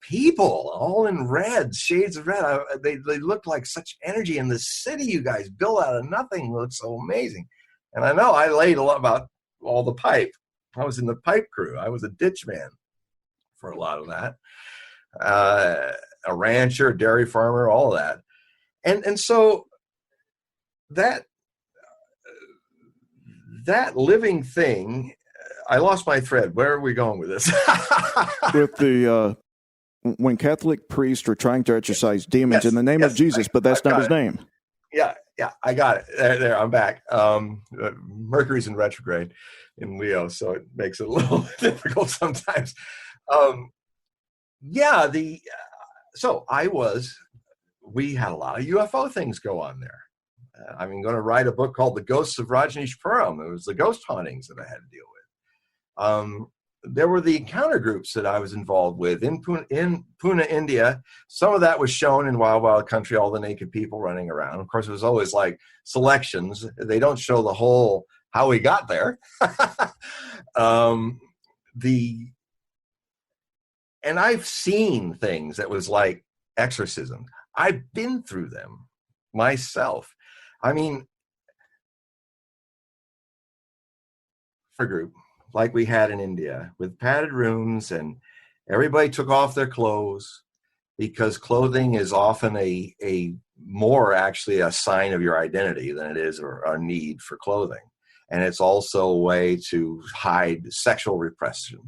people, all in red, shades of red. They looked like such energy. And the city you guys built out of nothing looked so amazing. And I know I laid a lot about all the pipe. I was in the pipe crew. I was a ditch man for a lot of that. A rancher, a dairy farmer, all of that. And so that living thing, I lost my thread. Where are we going with this? With the when Catholic priests are trying to exorcise demons in the name of Jesus, but that's not his name. Yeah, I got it. There, I'm back. Mercury's in retrograde in Leo, so it makes it a little difficult sometimes. We had a lot of UFO things go on there. I'm going to write a book called The Ghosts of Rajneeshpuram. It was the ghost hauntings that I had to deal with. There were the encounter groups that I was involved with in Pune, India. Some of that was shown in Wild Wild Country, all the naked people running around. Of course, it was always like selections. They don't show the whole how we got there. And I've seen things that was like exorcism. I've been through them myself. I mean, for group like we had in India with padded rooms and everybody took off their clothes because clothing is often a more actually a sign of your identity than it is a need for clothing. And it's also a way to hide sexual repression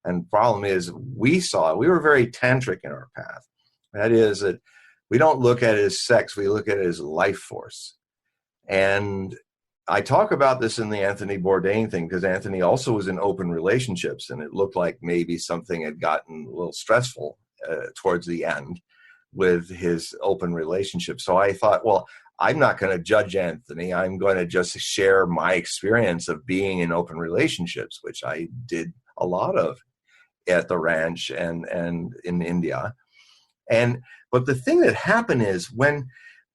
and the problem is we were very tantric in our path. That is that we don't look at it as sex, we look at it as life force. And I talk about this in the Anthony Bourdain thing because Anthony also was in open relationships and it looked like maybe something had gotten a little stressful towards the end with his open relationship. So I thought, well, I'm not going to judge Anthony. I'm going to just share my experience of being in open relationships, which I did a lot of at the ranch and in India. But the thing that happened is when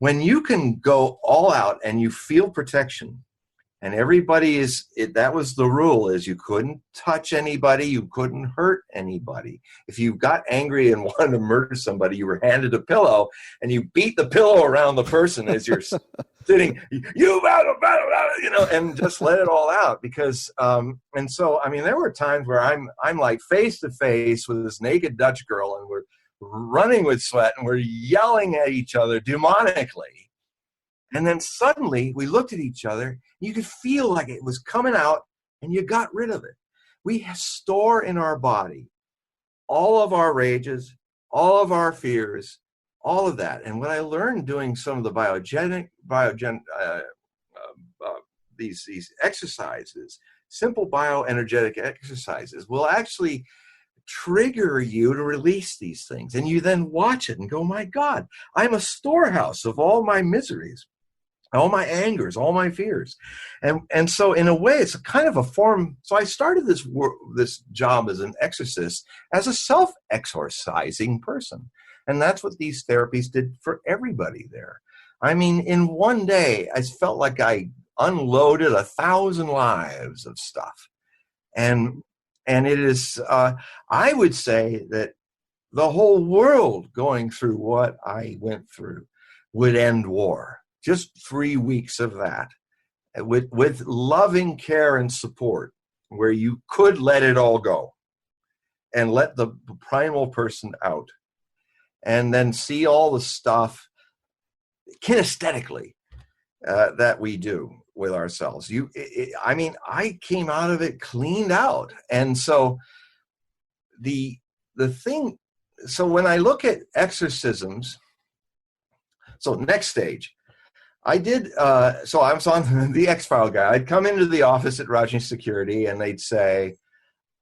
you can go all out and you feel protection and everybody that was the rule is you couldn't touch anybody. You couldn't hurt anybody. If you got angry and wanted to murder somebody, you were handed a pillow and you beat the pillow around the person as you're sitting, and just let it all out because, and so, I mean, there were times where I'm like face to face with this naked Dutch girl and we're running with sweat and we're yelling at each other demonically. And then suddenly we looked at each other. You could feel like it was coming out and you got rid of it. We store in our body all of our rages, all of our fears, all of that. And what I learned doing some of the these exercises, simple bioenergetic exercises will actually trigger you to release these things. And you then watch it and go, my God, I'm a storehouse of all my miseries, all my angers, all my fears. And so in a way, it's a kind of a form. So I started this job as an exorcist, as a self-exorcising person. And that's what these therapies did for everybody there. I mean, in one day, I felt like I unloaded 1,000 lives of stuff. And it is, I would say that the whole world going through what I went through would end war. Just 3 weeks of that with loving care and support, where you could let it all go and let the primal person out, and then see all the stuff kinesthetically that we do with ourselves. I mean, I came out of it cleaned out. And so the thing, so when I look at exorcisms, so next stage, I did, so I was on the X-File guy. I'd come into the office at Rogers Security and they'd say,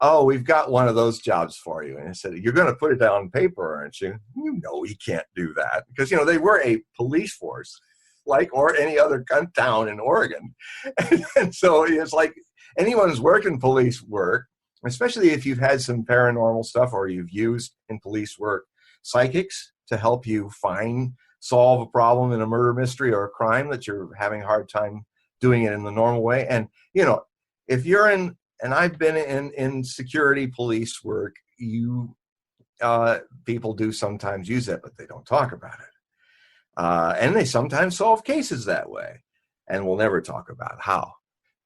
oh, we've got one of those jobs for you. And I said, you're going to put it down on paper, aren't you? You know, he can't do that. Because, you know, they were a police force, like, or any other town in Oregon. And so it's like anyone who's working police work, especially if you've had some paranormal stuff or you've used in police work psychics to help you solve a problem in a murder mystery or a crime that you're having a hard time doing it in the normal way. And, you know, if you're in, and I've been in security police work, people do sometimes use it, but they don't talk about it. And they sometimes solve cases that way, and we'll never talk about how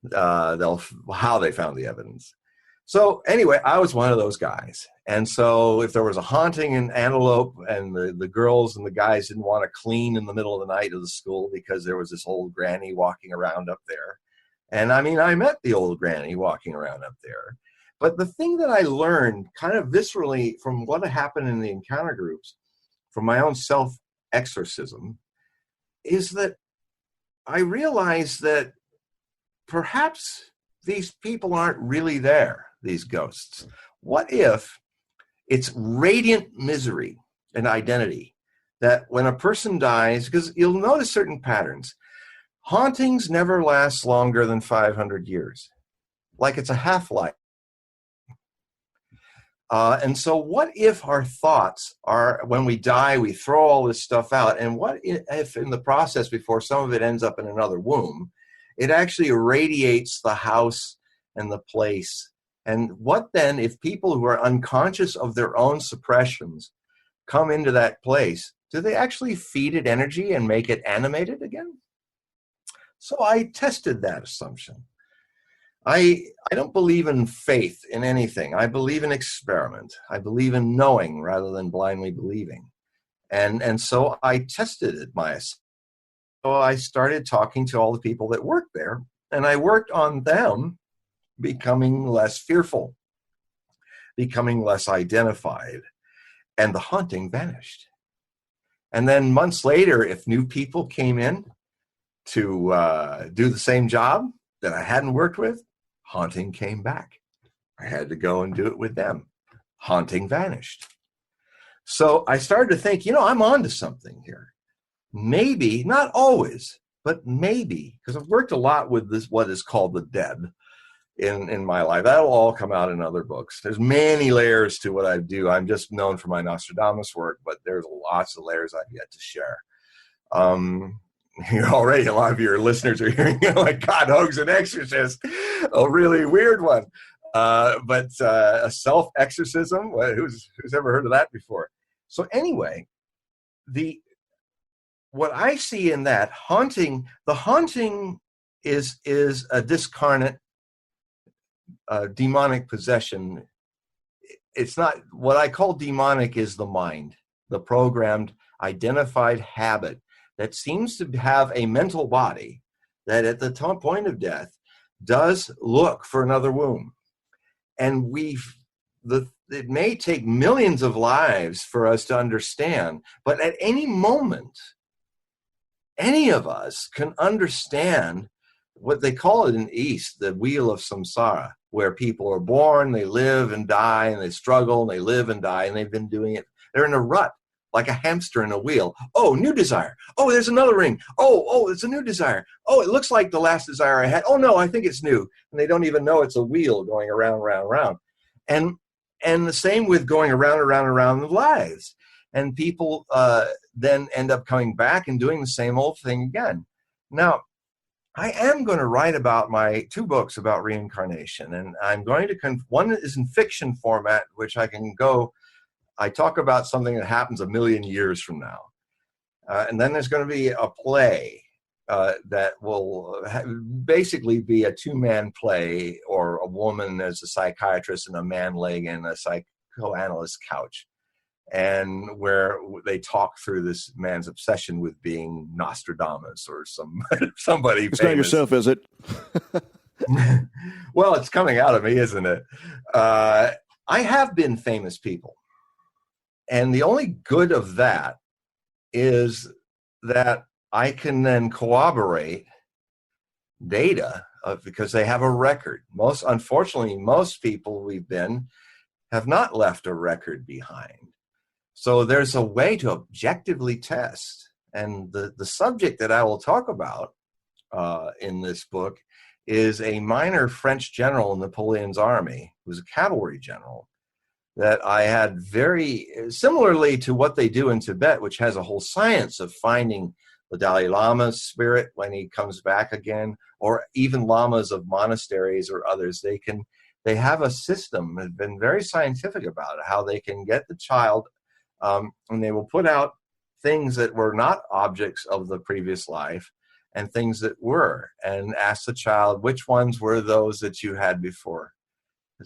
they found the evidence. So anyway, I was one of those guys. And so if there was a haunting in Antelope and the girls and the guys didn't want to clean in the middle of the night of the school because there was this old granny walking around up there. And I mean, I met the old granny walking around up there. But the thing that I learned kind of viscerally from what happened in the encounter groups, from my own self-exorcism, is that I realized that perhaps these people aren't really there, these ghosts. What if it's radiant misery and identity that when a person dies, because you'll notice certain patterns, hauntings never last longer than 500 years, like it's a half-life. And so what if our thoughts are, when we die, we throw all this stuff out, and what if in the process, before some of it ends up in another womb, it actually irradiates the house and the place? And what then if people who are unconscious of their own suppressions come into that place? Do they actually feed it energy and make it animated again? So I tested that assumption. I don't believe in faith in anything. I believe in experiment. I believe in knowing rather than blindly believing. And so I tested it myself. So I started talking to all the people that worked there, and I worked on them becoming less fearful, becoming less identified, and the haunting vanished. And then months later, if new people came in to do the same job that I hadn't worked with, haunting came back. I had to go and do it with them. Haunting vanished. So I started to think, I'm onto something here. Maybe, not always, but maybe, because I've worked a lot with this, what is called the dead in my life. That'll all come out in other books. There's many layers to what I do. I'm just known for my Nostradamus work, but there's lots of layers I've yet to share. Already a lot of your listeners are hearing, like, God, Hogue's an exorcist, a really weird one. But a self-exorcism, who's ever heard of that before? So anyway, what I see in that haunting, the haunting is a discarnate demonic possession. It's not, what I call demonic is the mind, the programmed, identified habit that seems to have a mental body that at the point of death does look for another womb. And it may take millions of lives for us to understand, but at any moment, any of us can understand what they call it in the East, the wheel of samsara, where people are born, they live and die, and they struggle, and they live and die, and they've been doing it. They're in a rut, like a hamster in a wheel. Oh, new desire. Oh, there's another ring. Oh, it's a new desire. Oh, it looks like the last desire I had. Oh, no, I think it's new. And they don't even know it's a wheel going around, round, round. And the same with going around the lives. and people then end up coming back and doing the same old thing again. Now, I am going to write about my 2 books about reincarnation, and I'm going to, one is in fiction format, which I talk about something that happens 1 million years from now. And then there's going to be a play that will basically be a 2-man play, or a woman as a psychiatrist and a man laying in a psychoanalyst couch, and where they talk through this man's obsession with being Nostradamus or somebody It's famous. not yourself, is it? Well, it's coming out of me, isn't it? I have been famous people. And the only good of that is that I can then corroborate data because they have a record. Unfortunately, most people we've been have not left a record behind. So there's a way to objectively test. And the subject that I will talk about in this book is a minor French general in Napoleon's army, who was a cavalry general, that I had very similarly to what they do in Tibet, which has a whole science of finding the Dalai Lama's spirit when he comes back again, or even lamas of monasteries or others. They have a system, have been very scientific about it, how they can get the child, and they will put out things that were not objects of the previous life and things that were, and ask the child, which ones were those that you had before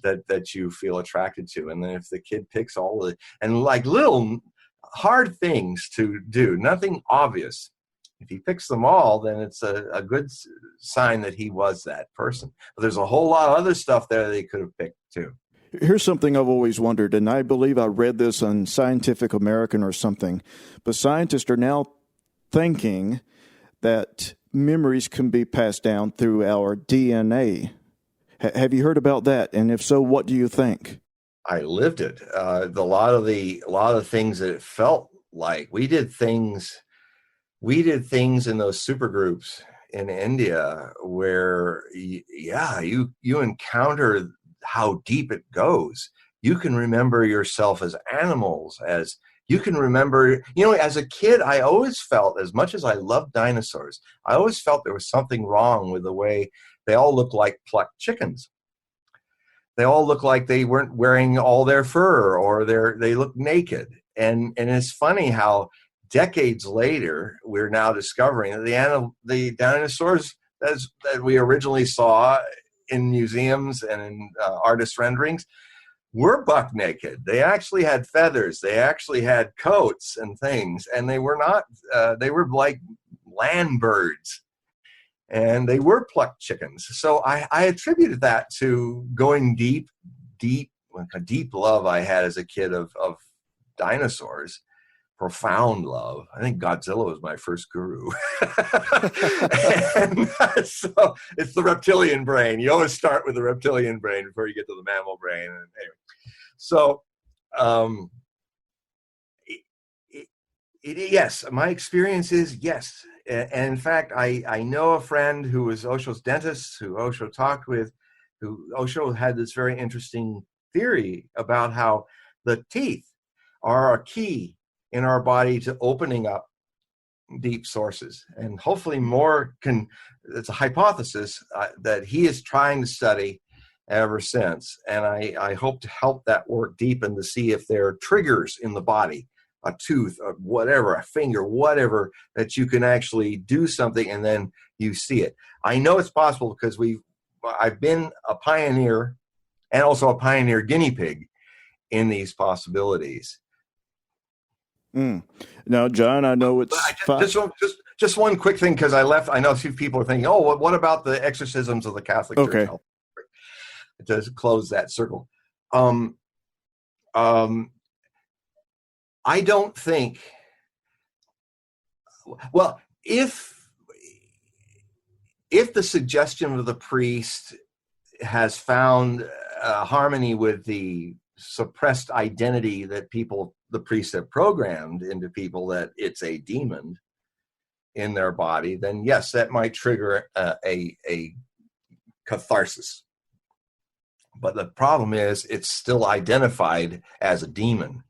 that you feel attracted to. And then if the kid picks all of it, and like little hard things to do, nothing obvious, if he picks them all, then it's a good sign that he was that person. But there's a whole lot of other stuff there that he could have picked too. Here's something I've always wondered, and I believe I read this on Scientific American or something, but scientists are now thinking that memories can be passed down through our DNA. Have you heard about that? And if so, what do you think? I lived it. A lot of the things that it felt like, we did things in those supergroups in India where, you encounter how deep it goes. You can remember yourself as animals, as you can remember, as a kid, I always felt, as much as I loved dinosaurs, I always felt there was something wrong with the way they all looked like plucked chickens. They all looked like they weren't wearing all their fur, or they looked naked. And it's funny how decades later, we're now discovering that the dinosaurs that we originally saw in museums and in artist renderings were buck naked. They actually had feathers. They actually had coats and things, and they were not. They were like land birds, and they were plucked chickens. So I attributed that to going deep, like a deep love I had as a kid of dinosaurs. Profound love. I think Godzilla was my first guru. And so it's the reptilian brain. You always start with the reptilian brain before you get to the mammal brain. And anyway, so yes, my experience is yes. And in fact, I know a friend who was Osho's dentist, who Osho talked with, who Osho had this very interesting theory about how the teeth are a key in our body to opening up deep sources. And hopefully more it's a hypothesis that he is trying to study ever since. And I hope to help that work deepen to see if there are triggers in the body, a tooth, or whatever, a finger, whatever, that you can actually do something and then you see it. I know it's possible because I've been a pioneer and also a pioneer guinea pig in these possibilities. Now, John, I know it's just one quick thing, because I know a few people are thinking, oh, what about the exorcisms of the Catholic Church? Okay. To close that circle. I don't think, well, if the suggestion of the priest has found harmony with the suppressed identity that the priests have programmed into people, that it's a demon in their body, then yes, that might trigger a catharsis. But the problem is it's still identified as a demon.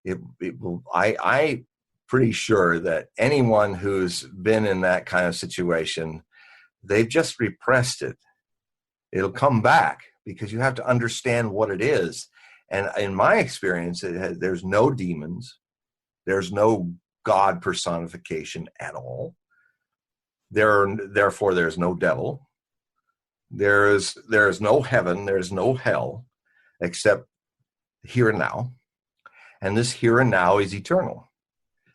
it will. I pretty sure that anyone who's been in that kind of situation, they've just repressed it. It'll come back because you have to understand what it is. And in my experience, there's no demons. There's no God personification at all. Therefore, there's no devil. There's no heaven. There's no hell, except here and now. And this here and now is eternal.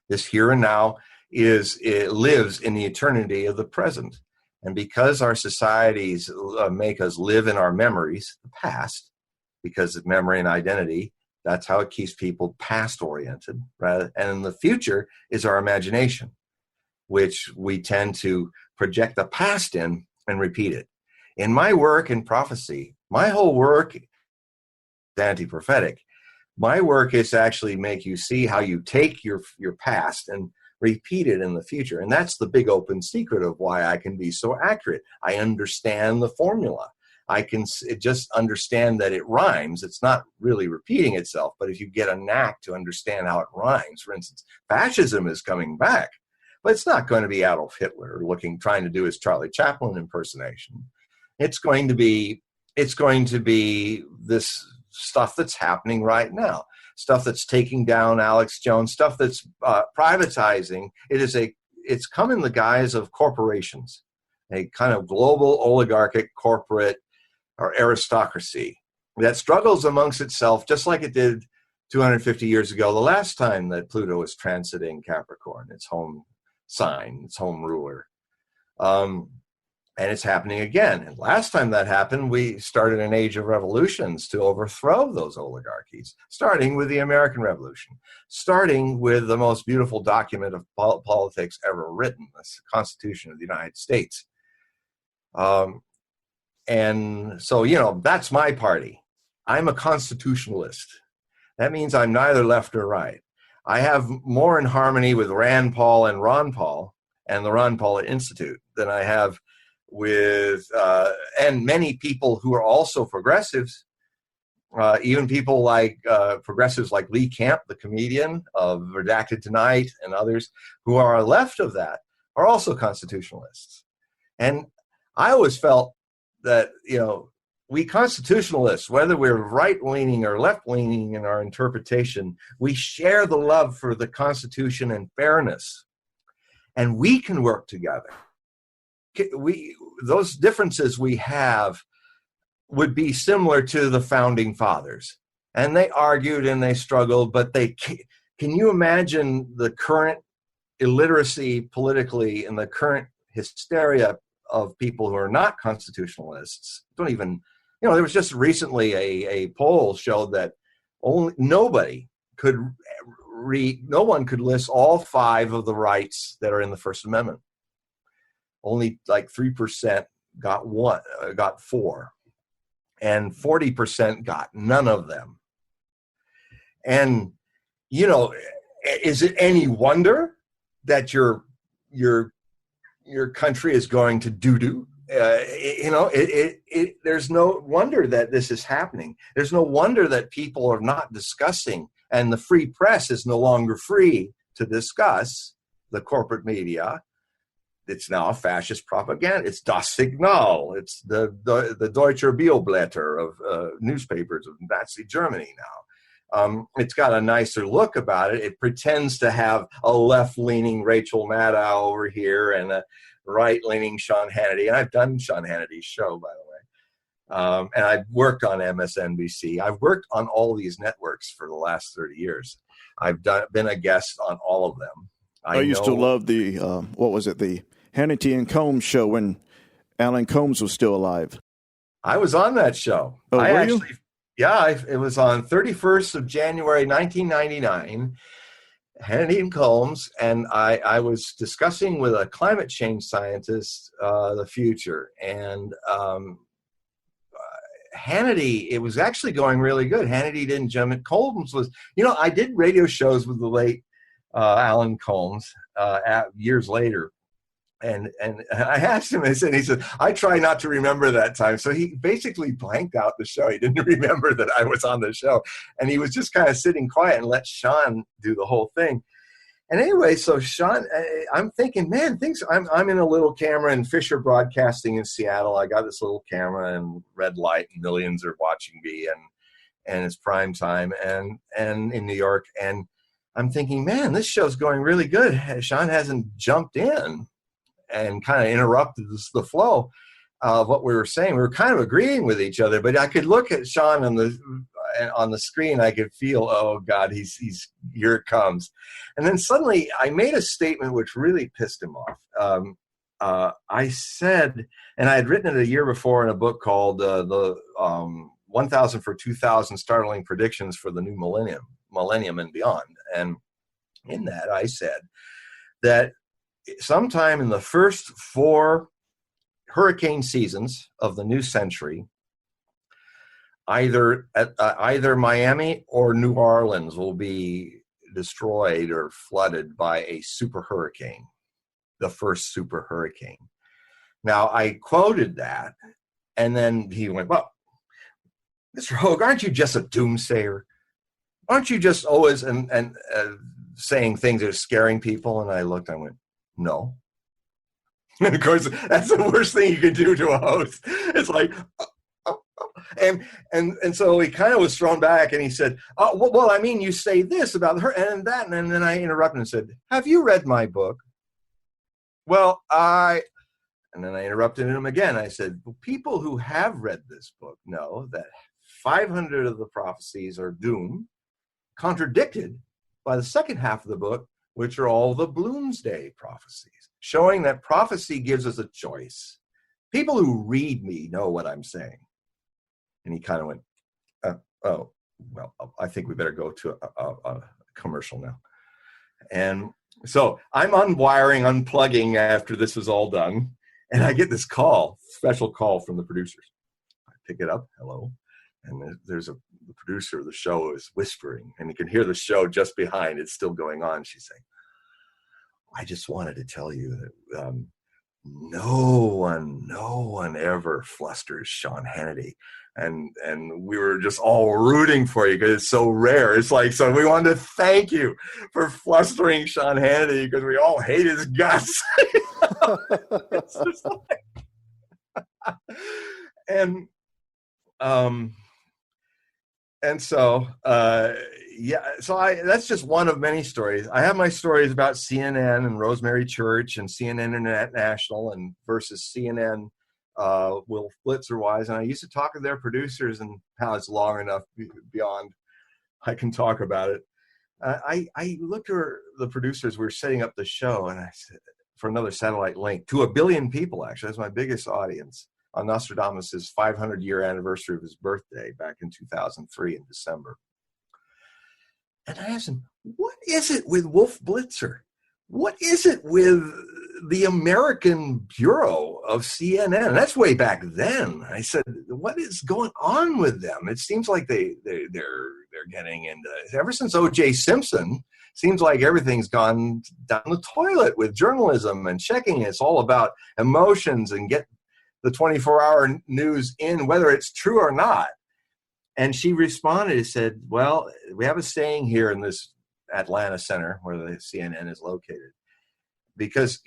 This here and now it lives in the eternity of the present. And because our societies make us live in our memories, the past, because of memory and identity, that's how it keeps people past oriented. And in the future is our imagination, which we tend to project the past in and repeat it. In my work in prophecy, my whole work is anti-prophetic. My work is to actually make you see how you take your past and repeat it in the future. And that's the big open secret of why I can be so accurate. I understand the formula. I can just understand that it rhymes. It's not really repeating itself, but if you get a knack to understand how it rhymes, for instance, fascism is coming back, but it's not going to be Adolf Hitler trying to do his Charlie Chaplin impersonation. It's going to be this stuff that's happening right now, stuff that's taking down Alex Jones, stuff that's privatizing. It's come in the guise of corporations, a kind of global oligarchic corporate or aristocracy that struggles amongst itself just like it did 250 years ago, the last time that Pluto was transiting Capricorn, its home sign, its home ruler. And it's happening again. And last time that happened, we started an age of revolutions to overthrow those oligarchies, starting with the American Revolution, starting with the most beautiful document of politics ever written, the Constitution of the United States. And so, that's my party. I'm a constitutionalist. That means I'm neither left nor right. I have more in harmony with Rand Paul and Ron Paul and the Ron Paul Institute than I have with and many people who are also progressives, even people like progressives like Lee Camp, the comedian of Redacted Tonight, and others who are left of that are also constitutionalists. And I always felt that, we constitutionalists, whether we're right-leaning or left-leaning in our interpretation, we share the love for the Constitution and fairness, and we can work together. Those differences we have would be similar to the founding fathers, and they argued and they struggled, but can you imagine the current illiteracy politically and the current hysteria of people who are not constitutionalists? Don't even, there was just recently a poll showed that no one could list all 5 of the rights that are in the First Amendment. Only like 3% got 4, and 40% got none of them. And is it any wonder that your country is going to doo-doo? There's no wonder that this is happening. There's no wonder that people are not discussing, and the free press is no longer free to discuss the corporate media. It's now a fascist propaganda. It's Das Signal. It's the Deutsche Bioblätter of newspapers of Nazi Germany now. It's got a nicer look about it. It pretends to have a left-leaning Rachel Maddow over here and a right-leaning Sean Hannity. And I've done Sean Hannity's show, by the way. And I've worked on MSNBC. I've worked on all these networks for the last 30 years. I've been a guest on all of them. I used to love the, the Hannity and Combs show when Alan Combs was still alive. I was on that show. Oh, were you? Yeah, it was on 31st of January, 1999, Hannity and Combs, and I was discussing with a climate change scientist the future, and Hannity, it was actually going really good. Hannity didn't jump in. Combs was, I did radio shows with the late Alan Combs years later, And I asked him, he said, I try not to remember that time. So he basically blanked out the show. He didn't remember that I was on the show. And he was just kind of sitting quiet and let Sean do the whole thing. And anyway, so Sean, I'm thinking, man, I'm in a little camera in Fisher Broadcasting in Seattle. I got this little camera and red light, and millions are watching me, and it's prime time, and in New York. And I'm thinking, man, this show's going really good. Sean hasn't jumped in and kind of interrupted the flow of what we were saying. We were kind of agreeing with each other, but I could look at Sean on the screen. I could feel, oh God, he's here it comes. And then suddenly I made a statement which really pissed him off. I said, and I had written it a year before in a book called the 1000 for 2000 Startling Predictions for the New Millennium and Beyond. And in that I said that sometime in the first 4 hurricane seasons of the new century, either Miami or New Orleans will be destroyed or flooded by a super hurricane, the first super hurricane. Now, I quoted that, and then he went, well, Mr. Hogue, aren't you just a doomsayer? Aren't you just always saying things that are scaring people? And I looked, I went, no. And of course, that's the worst thing you can do to a host. It's like, and so he kind of was thrown back, and he said, oh, well, I mean, you say this about her and that. And then I interrupted and said, have you read my book? Well, and then I interrupted him again. I said, well, people who have read this book know that 500 of the prophecies are doom, contradicted by the second half of the book, which are all the Bloomsday prophecies, showing that prophecy gives us a choice. People who read me know what I'm saying. And he kind of went, oh, well, I think we better go to a commercial now. And so I'm unplugging after this is all done. And I get this special call from the producers. I pick it up, hello. And there's the producer of the show is whispering, and you can hear the show just behind. It's still going on. She's saying, I just wanted to tell you that no one ever flusters Sean Hannity. And we were just all rooting for you because it's so rare. It's like, so we wanted to thank you for flustering Sean Hannity because we all hate his guts. It's just like, and so, that's just one of many stories. I have my stories about CNN and Rosemary Church and CNN International and versus CNN, Will Blitzer-wise. And I used to talk to their producers, and how it's long enough beyond I can talk about it. I looked at the producers. We were setting up the show, and I said, for another satellite link to 1 billion people, actually. That's my biggest audience. On Nostradamus' 500-year anniversary of his birthday back in 2003 in December. And I asked him, what is it with Wolf Blitzer? What is it with the American Bureau of CNN? And that's way back then. I said, what is going on with them? It seems like they're getting into, ever since O.J. Simpson, seems like everything's gone down the toilet with journalism and checking. It's all about emotions and get the 24-hour news in, whether it's true or not. And she responded and said, well, we have a saying here in this Atlanta center where the CNN is located. Because,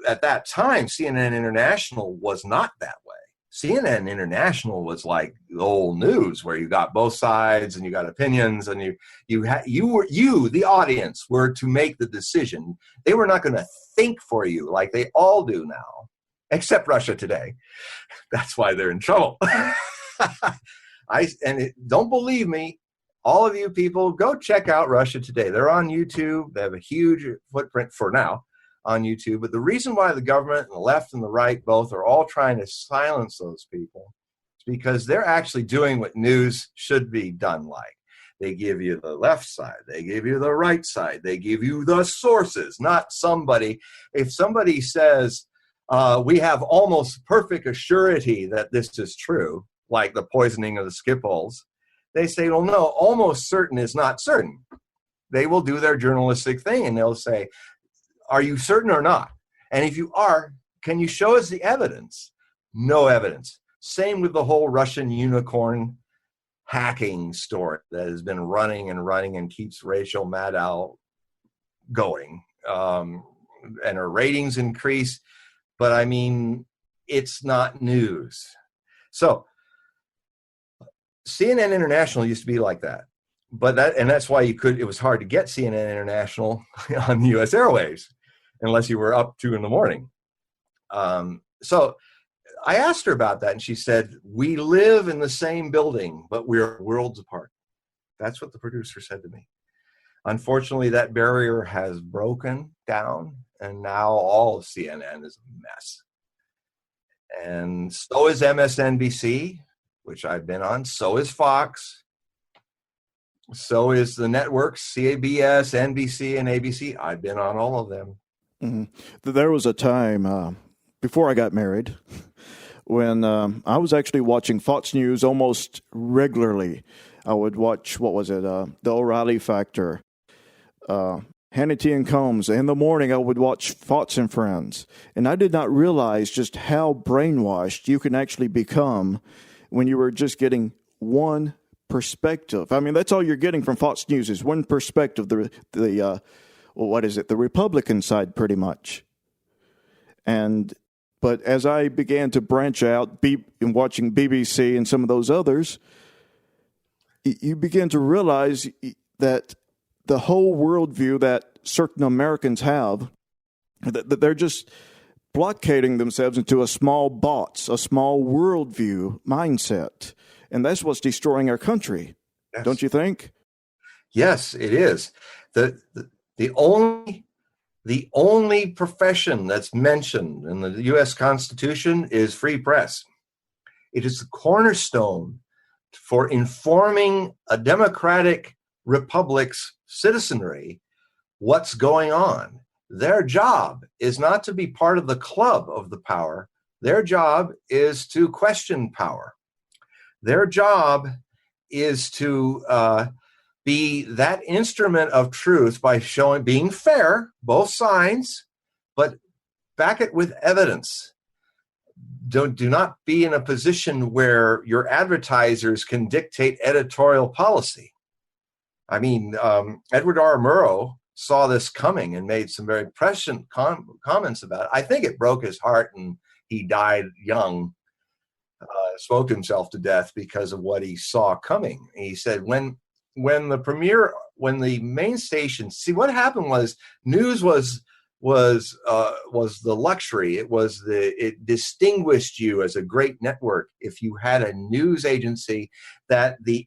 at that time, CNN International was not that way. CNN International was like the old news where you got both sides and you got opinions, and you, the audience, were to make the decision. They were not going to think for you like they all do now. Except Russia Today. That's why they're in trouble. Don't believe me. All of you people, go check out Russia Today. They're on YouTube. They have a huge footprint for now on YouTube. But the reason why the government and the left and the right both are all trying to silence those people is because they're actually doing what news should be done like. They give you the left side. They give you the right side. They give you the sources, not somebody. If somebody says, we have almost perfect assurity that this is true, like the poisoning of the skip holes, they say, well, no, almost certain is not certain. They will do their journalistic thing, and they'll say, are you certain or not? And if you are, can you show us the evidence? No evidence. Same with the whole Russian unicorn hacking story that has been running and keeps Rachel Maddow going. And her ratings increase. But I mean, it's not news. So CNN International used to be like that. But that's why it was hard to get CNN International on the US airwaves unless you were up 2 a.m. So I asked her about that, and she said, we live in the same building, but we're worlds apart. That's what the producer said to me. Unfortunately, that barrier has broken down, and now all of CNN is a mess. And so is MSNBC, which I've been on. So is Fox. So is the networks, CBS, NBC, and ABC. I've been on all of them. Mm-hmm. There was a time before I got married when I was actually watching Fox News almost regularly. I would watch, the O'Reilly Factor, Hannity and Combs. In the morning, I would watch Fox and Friends. And I did not realize just how brainwashed you can actually become when you were just getting one perspective. I mean, that's all you're getting from Fox News is one perspective, the Republican side, pretty much. But as I began to branch out in watching BBC and some of those others, you begin to realize that the whole worldview that certain Americans have, that they're just blockading themselves into a small box, a small worldview mindset. And that's what's destroying our country. Yes. Don't you think? Yes, it is. The only profession that's mentioned in the U.S. Constitution is free press. It is the cornerstone for informing a democratic republic's citizenry what's going on. Their job is not to be part of the club of the power. Their job is to question power. Their job is to be that instrument of truth by being fair, both sides, but back it with evidence. Do not be in a position where your advertisers can dictate editorial policy. I mean, Edward R. Murrow saw this coming and made some very prescient comments about it. I think it broke his heart and he died young, smoked himself to death because of what he saw coming. He said, when the main station, see, what happened was news was the luxury. It distinguished you as a great network if you had a news agency that the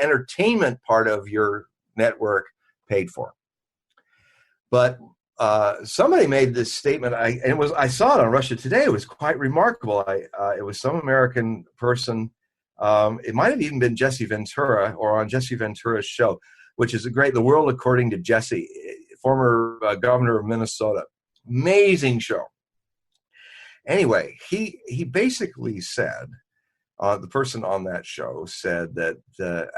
entertainment part of your network paid for. But somebody made this statement. I saw it on Russia Today. It was quite remarkable. It was some American person. It might have even been Jesse Ventura, or on Jesse Ventura's show, which is The World According to Jesse, former governor of Minnesota. Amazing show. Anyway, he basically said, the person on that show said that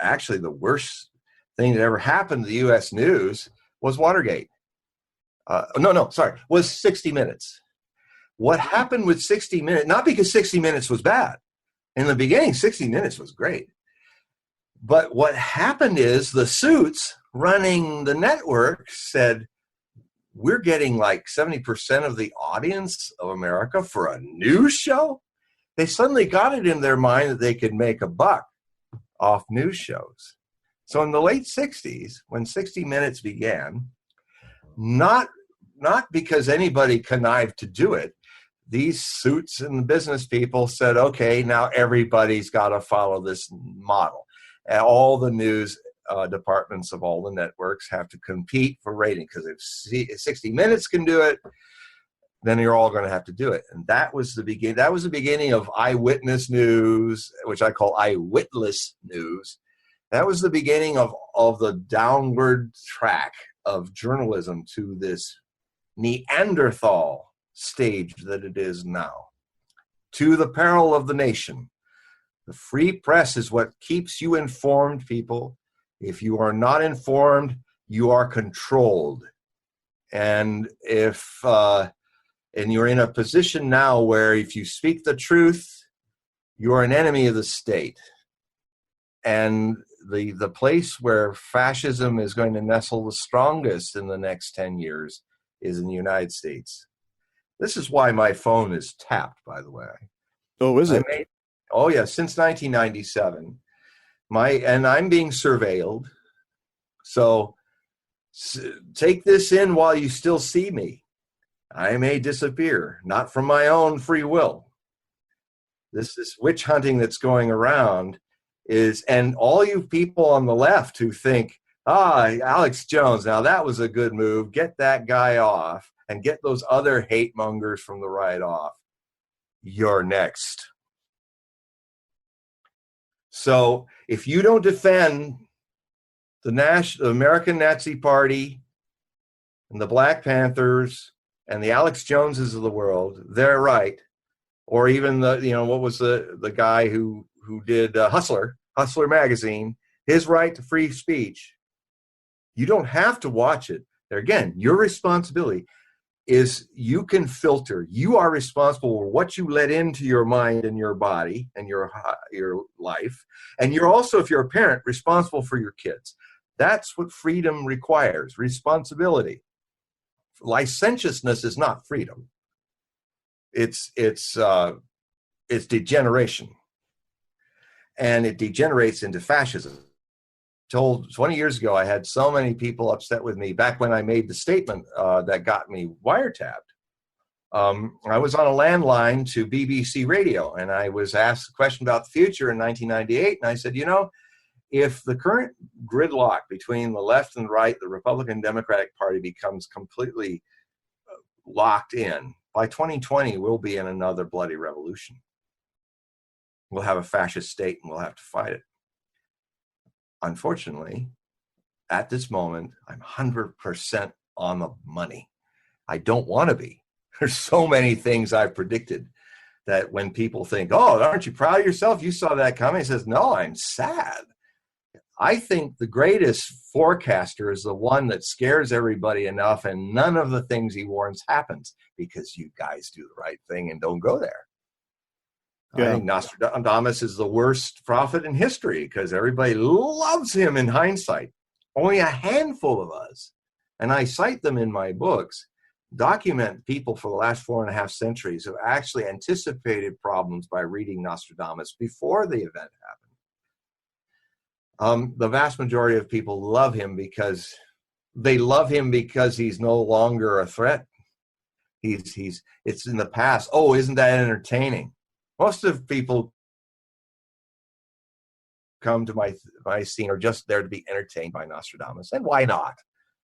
actually the worst thing that ever happened to the U.S. news was Watergate. Was 60 Minutes. What happened with 60 Minutes, not because 60 Minutes was bad. In the beginning, 60 Minutes was great. But what happened is the suits running the network said, we're getting like 70% of the audience of America for a news show. They suddenly got it in their mind that they could make a buck off news shows. So in the late 60s, when 60 Minutes began, not because anybody connived to do it, these suits and business people said, okay, now everybody's got to follow this model. And all the news departments of all the networks have to compete for rating, because if 60 Minutes can do it, then you're all going to have to do it. And that was the beginning. That was the beginning of eyewitness news, which I call eyewitless news. That was the beginning of the downward track of journalism to this Neanderthal stage that it is now, to the peril of the nation. The free press is what keeps you informed, people. If you are not informed, you are controlled. And if And you're in a position now where if you speak the truth, you're an enemy of the state. And the place where fascism is going to nestle the strongest in the next 10 years is in the United States. This is why my phone is tapped, by the way. Oh, is it? Oh, yeah, since 1997. And I'm being surveilled. So take this in while you still see me. I may disappear, not from my own free will. This witch hunting that's going around and all you people on the left who think, Alex Jones, now that was a good move. Get that guy off and get those other hate mongers from the right off. You're next. So if you don't defend the American Nazi Party and the Black Panthers and the Alex Joneses of the world, they're right. Or even what was the guy who did Hustler magazine, his right to free speech. You don't have to watch it. There again, your responsibility is you can filter. You are responsible for what you let into your mind and your body and your life. And you're also, if you're a parent, responsible for your kids. That's what freedom requires, responsibility. Licentiousness is not freedom. It's degeneration. And it degenerates into fascism. Told 20 years ago, I had so many people upset with me back when I made the statement that got me wiretapped. I was on a landline to BBC Radio, and I was asked a question about the future in 1998. And I said, if the current gridlock between the left and the right, the Republican Democratic Party becomes completely locked in, by 2020, we'll be in another bloody revolution. We'll have a fascist state and we'll have to fight it. Unfortunately, at this moment, I'm 100% on the money. I don't want to be. There's so many things I've predicted that when people think, oh, aren't you proud of yourself? You saw that coming. He says, no, I'm sad. I think the greatest forecaster is the one that scares everybody enough and none of the things he warns happens because you guys do the right thing and don't go there. Yeah. I think Nostradamus is the worst prophet in history because everybody loves him in hindsight. Only a handful of us, and I cite them in my books, document people for the last 4.5 centuries who actually anticipated problems by reading Nostradamus before the event happened. The vast majority of people love him because he's no longer a threat. It's in the past. Oh, isn't that entertaining? Most of people come to my scene are just there to be entertained by Nostradamus, and why not?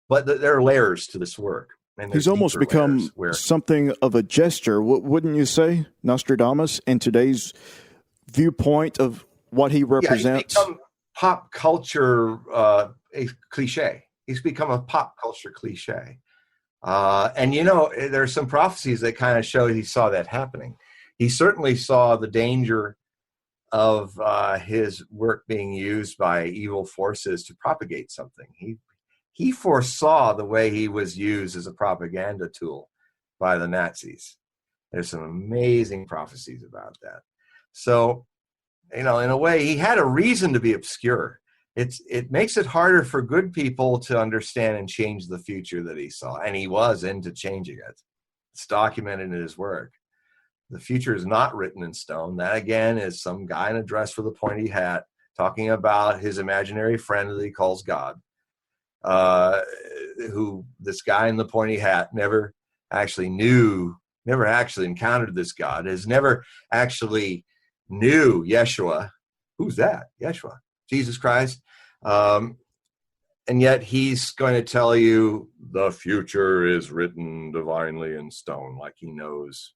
But there are layers to this work. And he's almost become something of a gesture, wouldn't you say, Nostradamus, in today's viewpoint of what he represents? He's become pop culture a cliche. He's become a pop culture cliche. And there are some prophecies that kind of show he saw that happening. He certainly saw the danger of his work being used by evil forces to propagate something. He foresaw the way he was used as a propaganda tool by the Nazis. There's some amazing prophecies about that. So, in a way, he had a reason to be obscure. It makes it harder for good people to understand and change the future that he saw, and he was into changing it. It's documented in his work. The future is not written in stone. That, again, is some guy in a dress with a pointy hat talking about his imaginary friend that he calls God, who this guy in the pointy hat never actually encountered this God, never actually knew Yeshua. Who's that? Yeshua, Jesus Christ. And yet he's going to tell you the future is written divinely in stone, like he knows.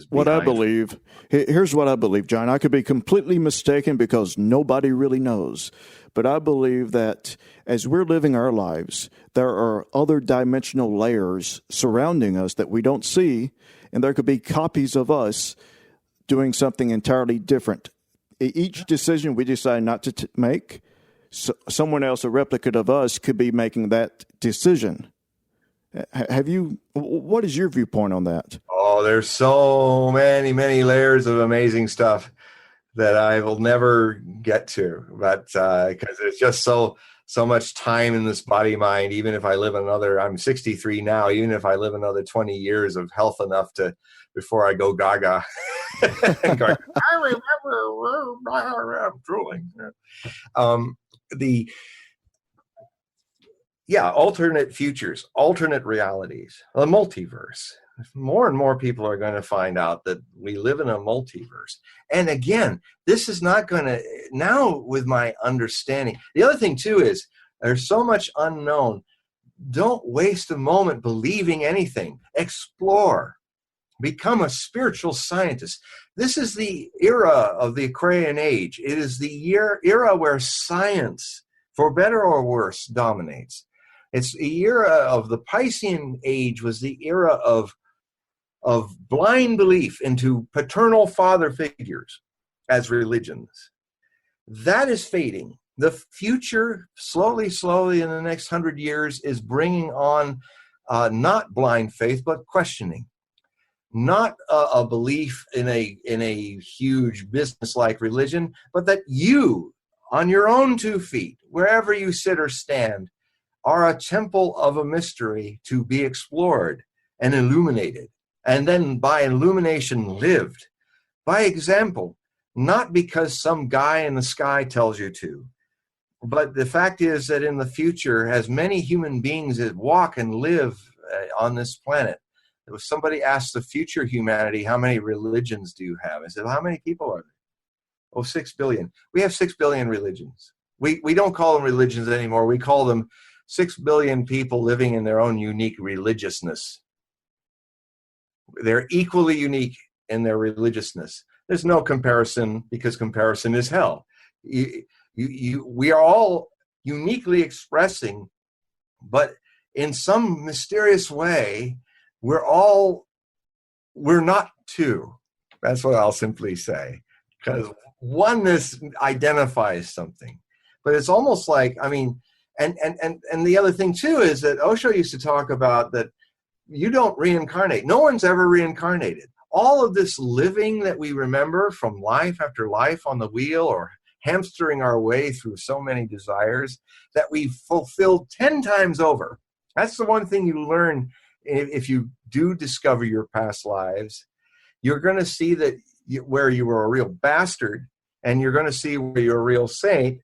What I believe, here's what I believe, John. I could be completely mistaken because nobody really knows. But I believe that as we're living our lives, there are other dimensional layers surrounding us that we don't see, and there could be copies of us doing something entirely different. Each decision we decide not to make, someone else, a replicate of us, could be making that decision. What is your viewpoint on that? Oh, there's so many layers of amazing stuff that I will never get to, but because there's just so much time in this body mind. Even if I live I'm 63 now, even if I live another 20 years of health enough before I go gaga and going, I remember, I'm drooling. Alternate futures, alternate realities, a multiverse. More and more people are going to find out that we live in a multiverse. And again, this is not going to, now with my understanding, the other thing too is there's so much unknown. Don't waste a moment believing anything. Explore. Become a spiritual scientist. This is the era of the Aquarian Age. It is the era where science, for better or worse, dominates. It's the era of the Piscean Age, was the era of blind belief into paternal father figures as religions. That is fading. The future, slowly in the next 100 years, is bringing on not blind faith, but questioning. Not a belief in a huge business-like religion, but that you, on your own 2 feet, wherever you sit or stand, are a temple of a mystery to be explored and illuminated. And then by illumination lived. By example, not because some guy in the sky tells you to, but the fact is that in the future, as many human beings that walk and live on this planet, there was somebody asked the future humanity, how many religions do you have? I said, how many people are there? Oh, 6 billion. We have 6 billion religions. We don't call them religions anymore. We call them 6 billion people living in their own unique religiousness. They're equally unique in their religiousness. There's no comparison, because comparison is hell. We are all uniquely expressing, but in some mysterious way, we're not two. That's what I'll simply say, because oneness identifies something. But it's almost like, I mean, and the other thing too is that Osho used to talk about that you don't reincarnate. No one's ever reincarnated. All of this living that we remember from life after life on the wheel, or hamstering our way through so many desires that we fulfilled 10 times over. That's the one thing you learn if you do discover your past lives. You're going to see that where you were a real bastard, and you're going to see where you're a real saint,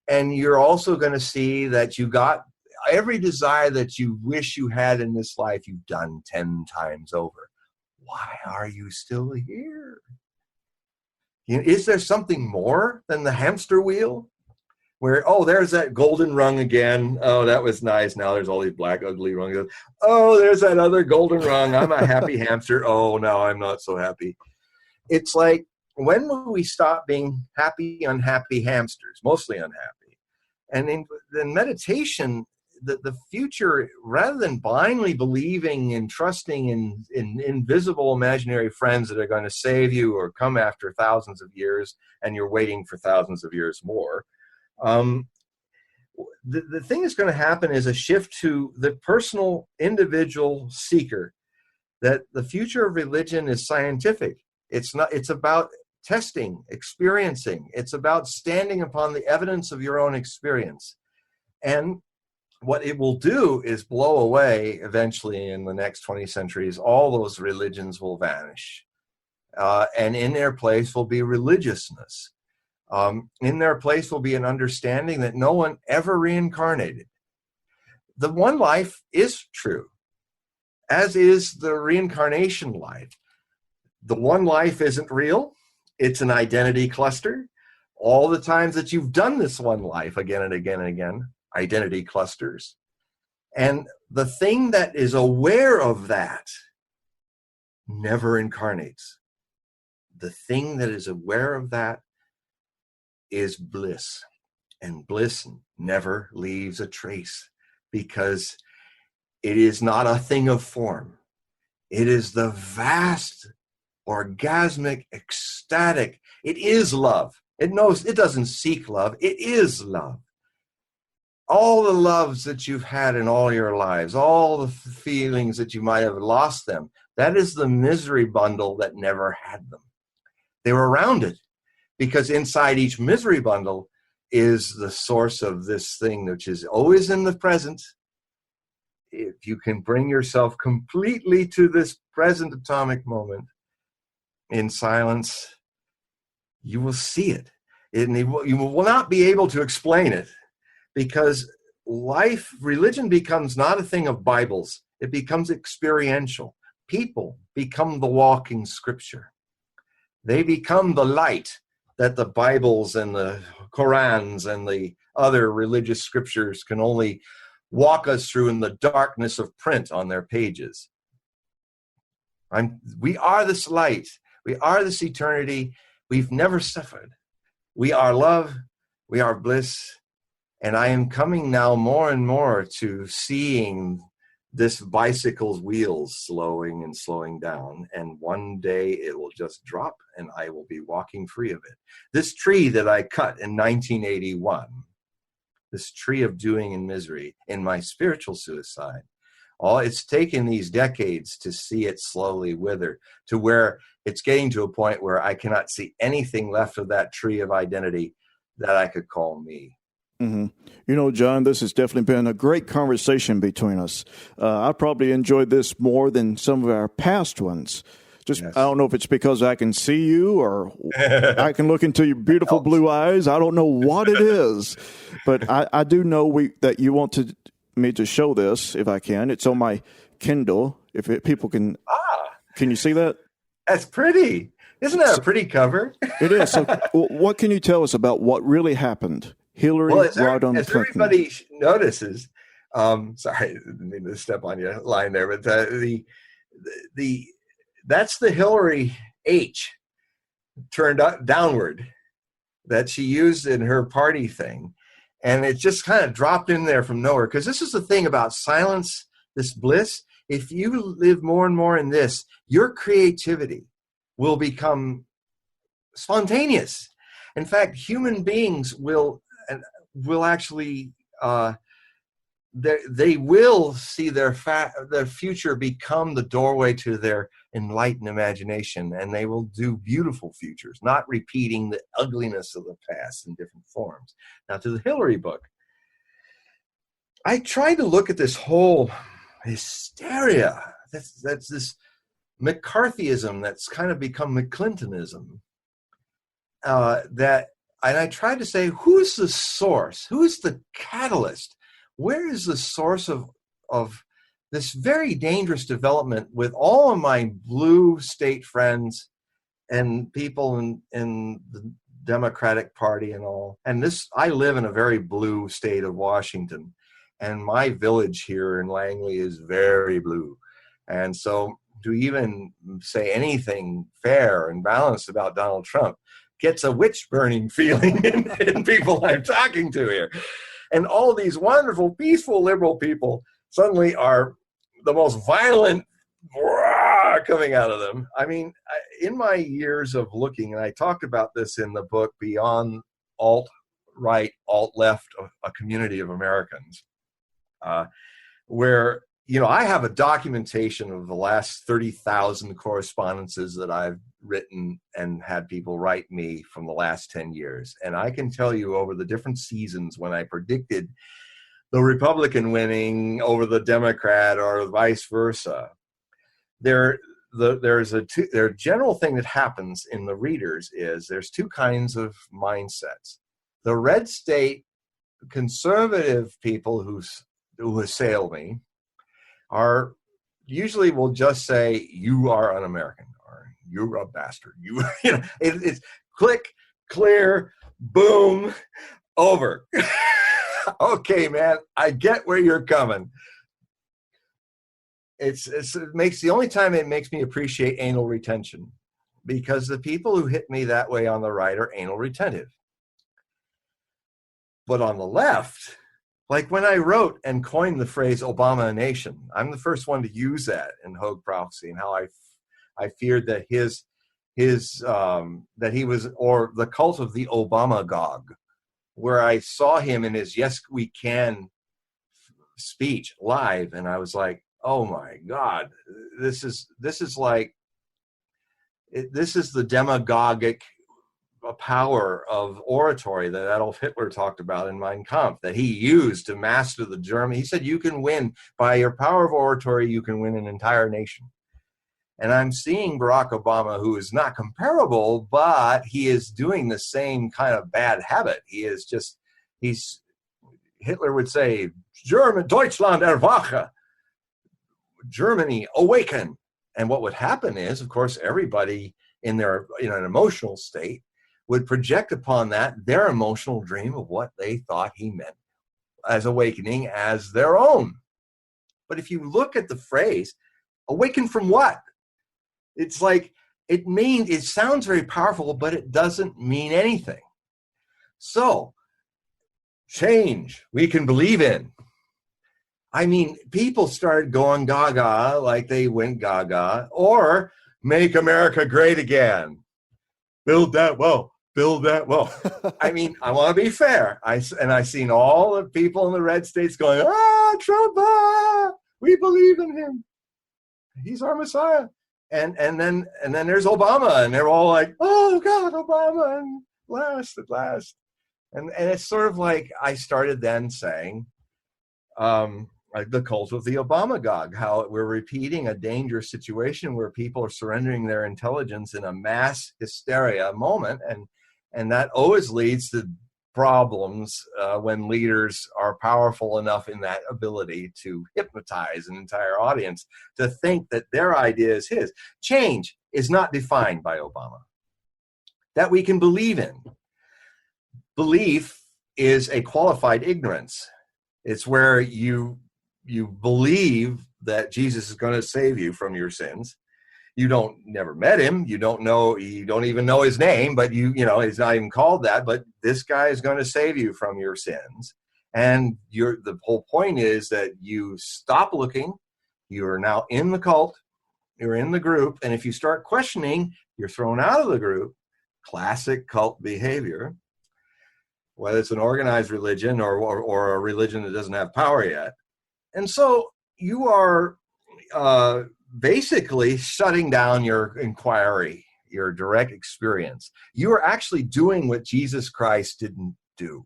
and you're also going to see that you got every desire that you wish you had in this life, you've done 10 times over. Why are you still here? Is there something more than the hamster wheel? Where, oh, there's that golden rung again. Oh, that was nice. Now there's all these black, ugly rungs. Oh, there's that other golden rung. I'm a happy hamster. Oh, no, I'm not so happy. It's like, when will we stop being happy, unhappy hamsters, mostly unhappy? And in meditation, the future, rather than blindly believing and trusting in invisible imaginary friends that are going to save you or come after thousands of years, and you're waiting for thousands of years more, the thing that's going to happen is a shift to the personal individual seeker, that the future of religion is scientific. It's about testing, experiencing. It's about standing upon the evidence of your own experience. And what it will do is blow away eventually in the next 20 centuries. All those religions will vanish. And in their place will be religiousness. In their place will be an understanding that no one ever reincarnated. The one life is true, as is the reincarnation life. The one life isn't real. It's an identity cluster. All the times that you've done this one life again and again and again, identity clusters. And the thing that is aware of that never incarnates. The thing that is aware of that is bliss. And bliss never leaves a trace, because it is not a thing of form. It is the vast, orgasmic, ecstatic. It is love. It knows, it doesn't seek love. It is love. all the loves that you've had in all your lives, all the feelings that you might have lost them, that is the misery bundle that never had them. They were around it, because inside each misery bundle is the source of this thing, which is always in the present. If you can bring yourself completely to this present atomic moment in silence, you will see it. You will not be able to explain it, because religion becomes not a thing of Bibles. It becomes experiential. People become the walking scripture. They become the light that the Bibles and the Korans and the other religious scriptures can only walk us through in the darkness of print on their pages. We are this light. We are this eternity. We've never suffered. We are love. We are bliss. And I am coming now more and more to seeing this bicycle's wheels slowing and slowing down. And one day it will just drop and I will be walking free of it. This tree that I cut in 1981, this tree of doing and misery in my spiritual suicide, it's taken these decades to see it slowly wither to where it's getting to a point where I cannot see anything left of that tree of identity that I could call me. Mm-hmm. You know, John, this has definitely been a great conversation between us. I probably enjoyed this more than some of our past ones. Yes. I don't know if it's because I can see you or I can look into your beautiful blue eyes. I don't know what it is, but I do know that you want me to show this if I can. It's on my Kindle. People can. Can you see that? That's pretty. Isn't that a pretty cover? It is. So, what can you tell us about what really happened? Hillary Rodham as Clinton. Everybody notices, sorry, I didn't mean to step on your line there, but that's the Hillary H turned downward that she used in her party thing. And it just kind of dropped in there from nowhere. Because this is the thing about silence, this bliss. If you live more and more in this, your creativity will become spontaneous. In fact, human beings will actually they will see their future become the doorway to their enlightened imagination, and they will do beautiful futures, not repeating the ugliness of the past in different forms. Now, to the Hillary book, I tried to look at this whole hysteria. That's this McCarthyism that's kind of become McClintonism. And I tried to say, who's the source? Who's the catalyst? Where is the source of this very dangerous development with all of my blue state friends and people in the Democratic Party and all? And I live in a very blue state of Washington, and my village here in Langley is very blue. And so to even say anything fair and balanced about Donald Trump gets a witch-burning feeling in people I'm talking to here. And all these wonderful, peaceful, liberal people suddenly are the most violent coming out of them. I mean, in my years of looking, and I talked about this in the book, Beyond Alt-Right, Alt-Left, a Community of Americans, where, I have a documentation of the last 30,000 correspondences that I've written and had people write me from the last 10 years. And I can tell you over the different seasons when I predicted the Republican winning over the Democrat or vice versa, there's a general thing that happens in the readers is there's two kinds of mindsets. The red state conservative people who assail me are usually will just say, you are un-American, or you're a bastard. It's click, clear, boom, over. Okay, man, I get where you're coming. The only time it makes me appreciate anal retention, because the people who hit me that way on the right are anal retentive. But on the left, like when I wrote and coined the phrase Obama nation, I'm the first one to use that in Hogue Prophecy, and how I feared that that he was, or the cult of the Obama Gog where I saw him in his "Yes, We Can" speech live, and I was like, "Oh my God, this is like this is the demagogic power of oratory that Adolf Hitler talked about in Mein Kampf, that he used to master the German." He said, "You can win by your power of oratory. You can win an entire nation." And I'm seeing Barack Obama, who is not comparable, but he is doing the same kind of bad habit. Hitler would say, Deutschland erwache, Germany awaken. And what would happen is, of course, everybody in an emotional state would project upon that their emotional dream of what they thought he meant as awakening as their own. But if you look at the phrase, awaken from what? It's like, it sounds very powerful, but it doesn't mean anything. So, change we can believe in. I mean, people started going gaga, like they went gaga, or make America great again. Build that wall. I mean, I want to be fair. I seen all the people in the red states going, Trump, we believe in him. He's our Messiah. And then there's Obama, and they're all like, oh God, Obama, and at last. And it's sort of like I started then saying, the cult of the Obamagog, how we're repeating a dangerous situation where people are surrendering their intelligence in a mass hysteria moment, and that always leads to problems when leaders are powerful enough in that ability to hypnotize an entire audience to think that their idea is his. Change is not defined by Obama. That we can believe in. Belief is a qualified ignorance. It's where you believe that Jesus is going to save you from your sins. You never met him. You don't even know his name, but he's not even called that, but this guy is going to save you from your sins. And the whole point is that you stop looking. You are now in the cult. You're in the group. And if you start questioning, you're thrown out of the group. Classic cult behavior, whether it's an organized religion or a religion that doesn't have power yet. And so you are basically shutting down your inquiry, your direct experience. You are actually doing what Jesus Christ didn't do.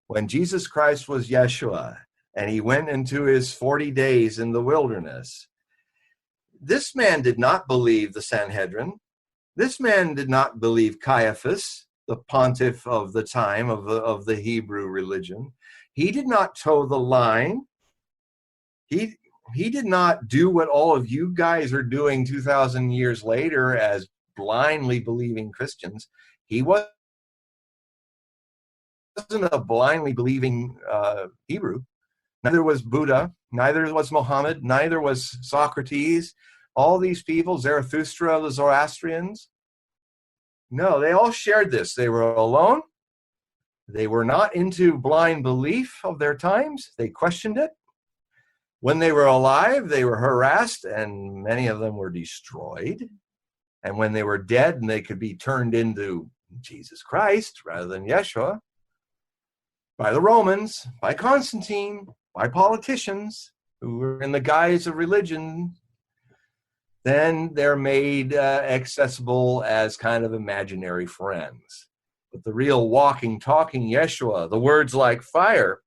When Jesus Christ was Yeshua and he went into his 40 days in the wilderness, this man did not believe the Sanhedrin. This man did not believe Caiaphas, the pontiff of the time of the Hebrew religion. He did not toe the line. He did not do what all of you guys are doing 2,000 years later as blindly believing Christians. He wasn't a blindly believing Hebrew. Neither was Buddha. Neither was Muhammad. Neither was Socrates. All these people, Zarathustra, the Zoroastrians. No, they all shared this. They were alone. They were not into blind belief of their times. They questioned it. When they were alive, they were harassed, and many of them were destroyed. And when they were dead and they could be turned into Jesus Christ rather than Yeshua, by the Romans, by Constantine, by politicians who were in the guise of religion, then they're made accessible as kind of imaginary friends. But the real walking, talking Yeshua, the words like fire,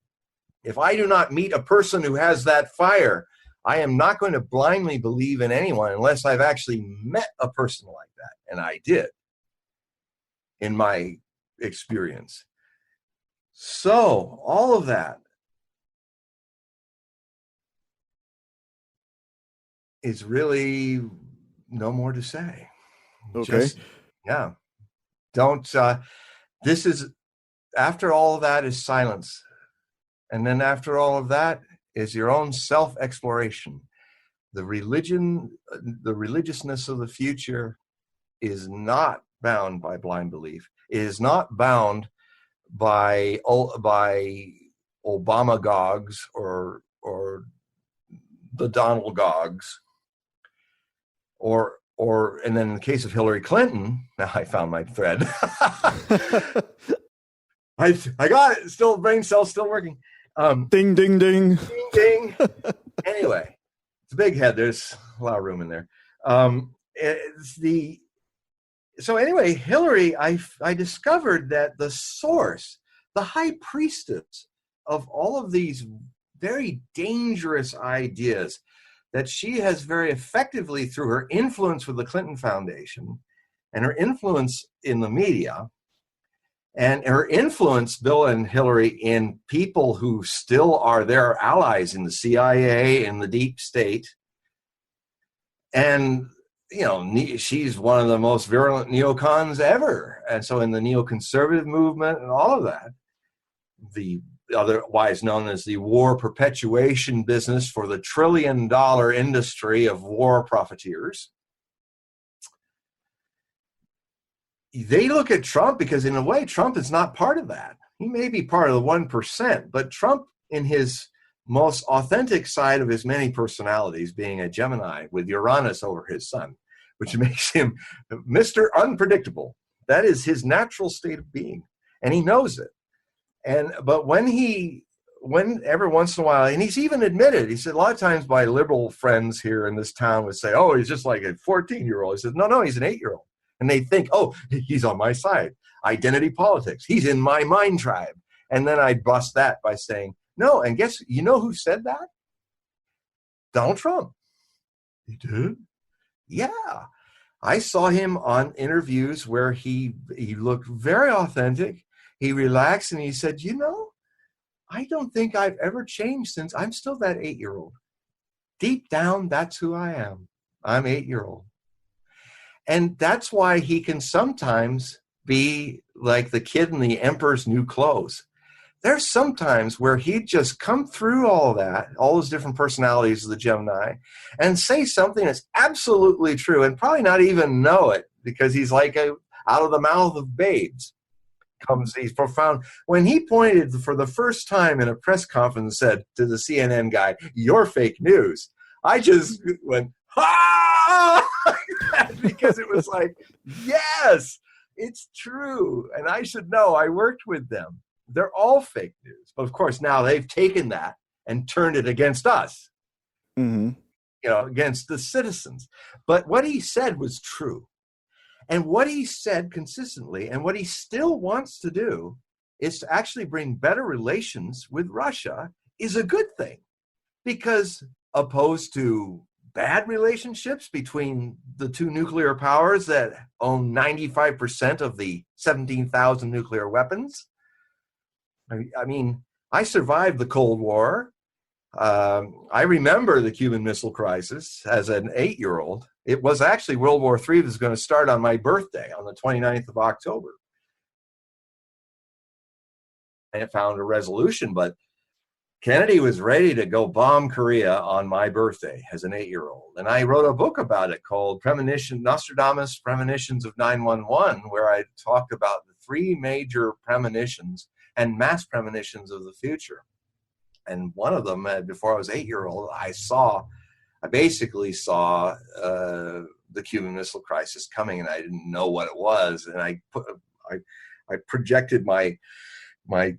if I do not meet a person who has that fire, I am not going to blindly believe in anyone unless I've actually met a person like that. And I did, in my experience. So, all of that is really no more to say. Okay. Don't, this is, after all of that is silence. And then after all of that is your own self-exploration. The religiousness of the future is not bound by blind belief. It is not bound by Obamagogs or the Donald Gogs, or and then in the case of Hillary Clinton, now I found my thread. I got it. Still, brain cells still working. Ding, ding, ding. Ding, ding. Anyway, it's a big head. There's a lot of room in there. So anyway, Hillary, I discovered that the source, the high priestess of all of these very dangerous ideas that she has very effectively, through her influence with the Clinton Foundation and her influence in the media, and her influence, Bill and Hillary, in people who still are their allies in the CIA and the deep state. And, you know, she's one of the most virulent neocons ever. And so in the neoconservative movement and all of that, the otherwise known as the war perpetuation business for the $1 trillion industry of war profiteers, they look at Trump because, in a way, Trump is not part of that. He may be part of the 1%, but Trump, in his most authentic side of his many personalities, being a Gemini with Uranus over his sun, which makes him Mr. Unpredictable. That is his natural state of being, and he knows it. But when every once in a while, and he's even admitted, he said a lot of times my liberal friends here in this town would say, "Oh, he's just like a 14-year-old." He said, "No, he's an 8-year-old." And they think, "Oh, he's on my side. Identity politics. He's in my mind tribe." And then I bust that by saying, no, and you know who said that? Donald Trump. He did? Yeah. I saw him on interviews where he looked very authentic. He relaxed and he said, "You know, I don't think I've ever changed since I'm still that 8-year-old. Deep down, that's who I am. I'm 8-year-old." And that's why he can sometimes be like the kid in the Emperor's New Clothes. There's sometimes where he'd just come through all that, all those different personalities of the Gemini, and say something that's absolutely true and probably not even know it, because he's like out of the mouth of babes comes these profound. When he pointed for the first time in a press conference, said to the CNN guy, "You're fake news," I just went, "Ah!" because it was like, yes, it's true. And I should know, I worked with them. They're all fake news. But of course, now they've taken that and turned it against us, against the citizens. But what he said was true. And what he said consistently, and what he still wants to do, is to actually bring better relations with Russia, is a good thing. Because opposed to bad relationships between the two nuclear powers that own 95% of the 17,000 nuclear weapons. I mean, I survived the Cold War. I remember the Cuban Missile Crisis as an 8-year-old. It was actually World War III that was going to start on my birthday on the 29th of October. And it found a resolution, but Kennedy was ready to go bomb Korea on my birthday as an 8-year-old. And I wrote a book about it called Nostradamus, Premonitions of 9/11, where I talked about the 3 major premonitions and mass premonitions of the future. And one of them, before I was 8-year-old, I basically saw the Cuban Missile Crisis coming, and I didn't know what it was. And I projected my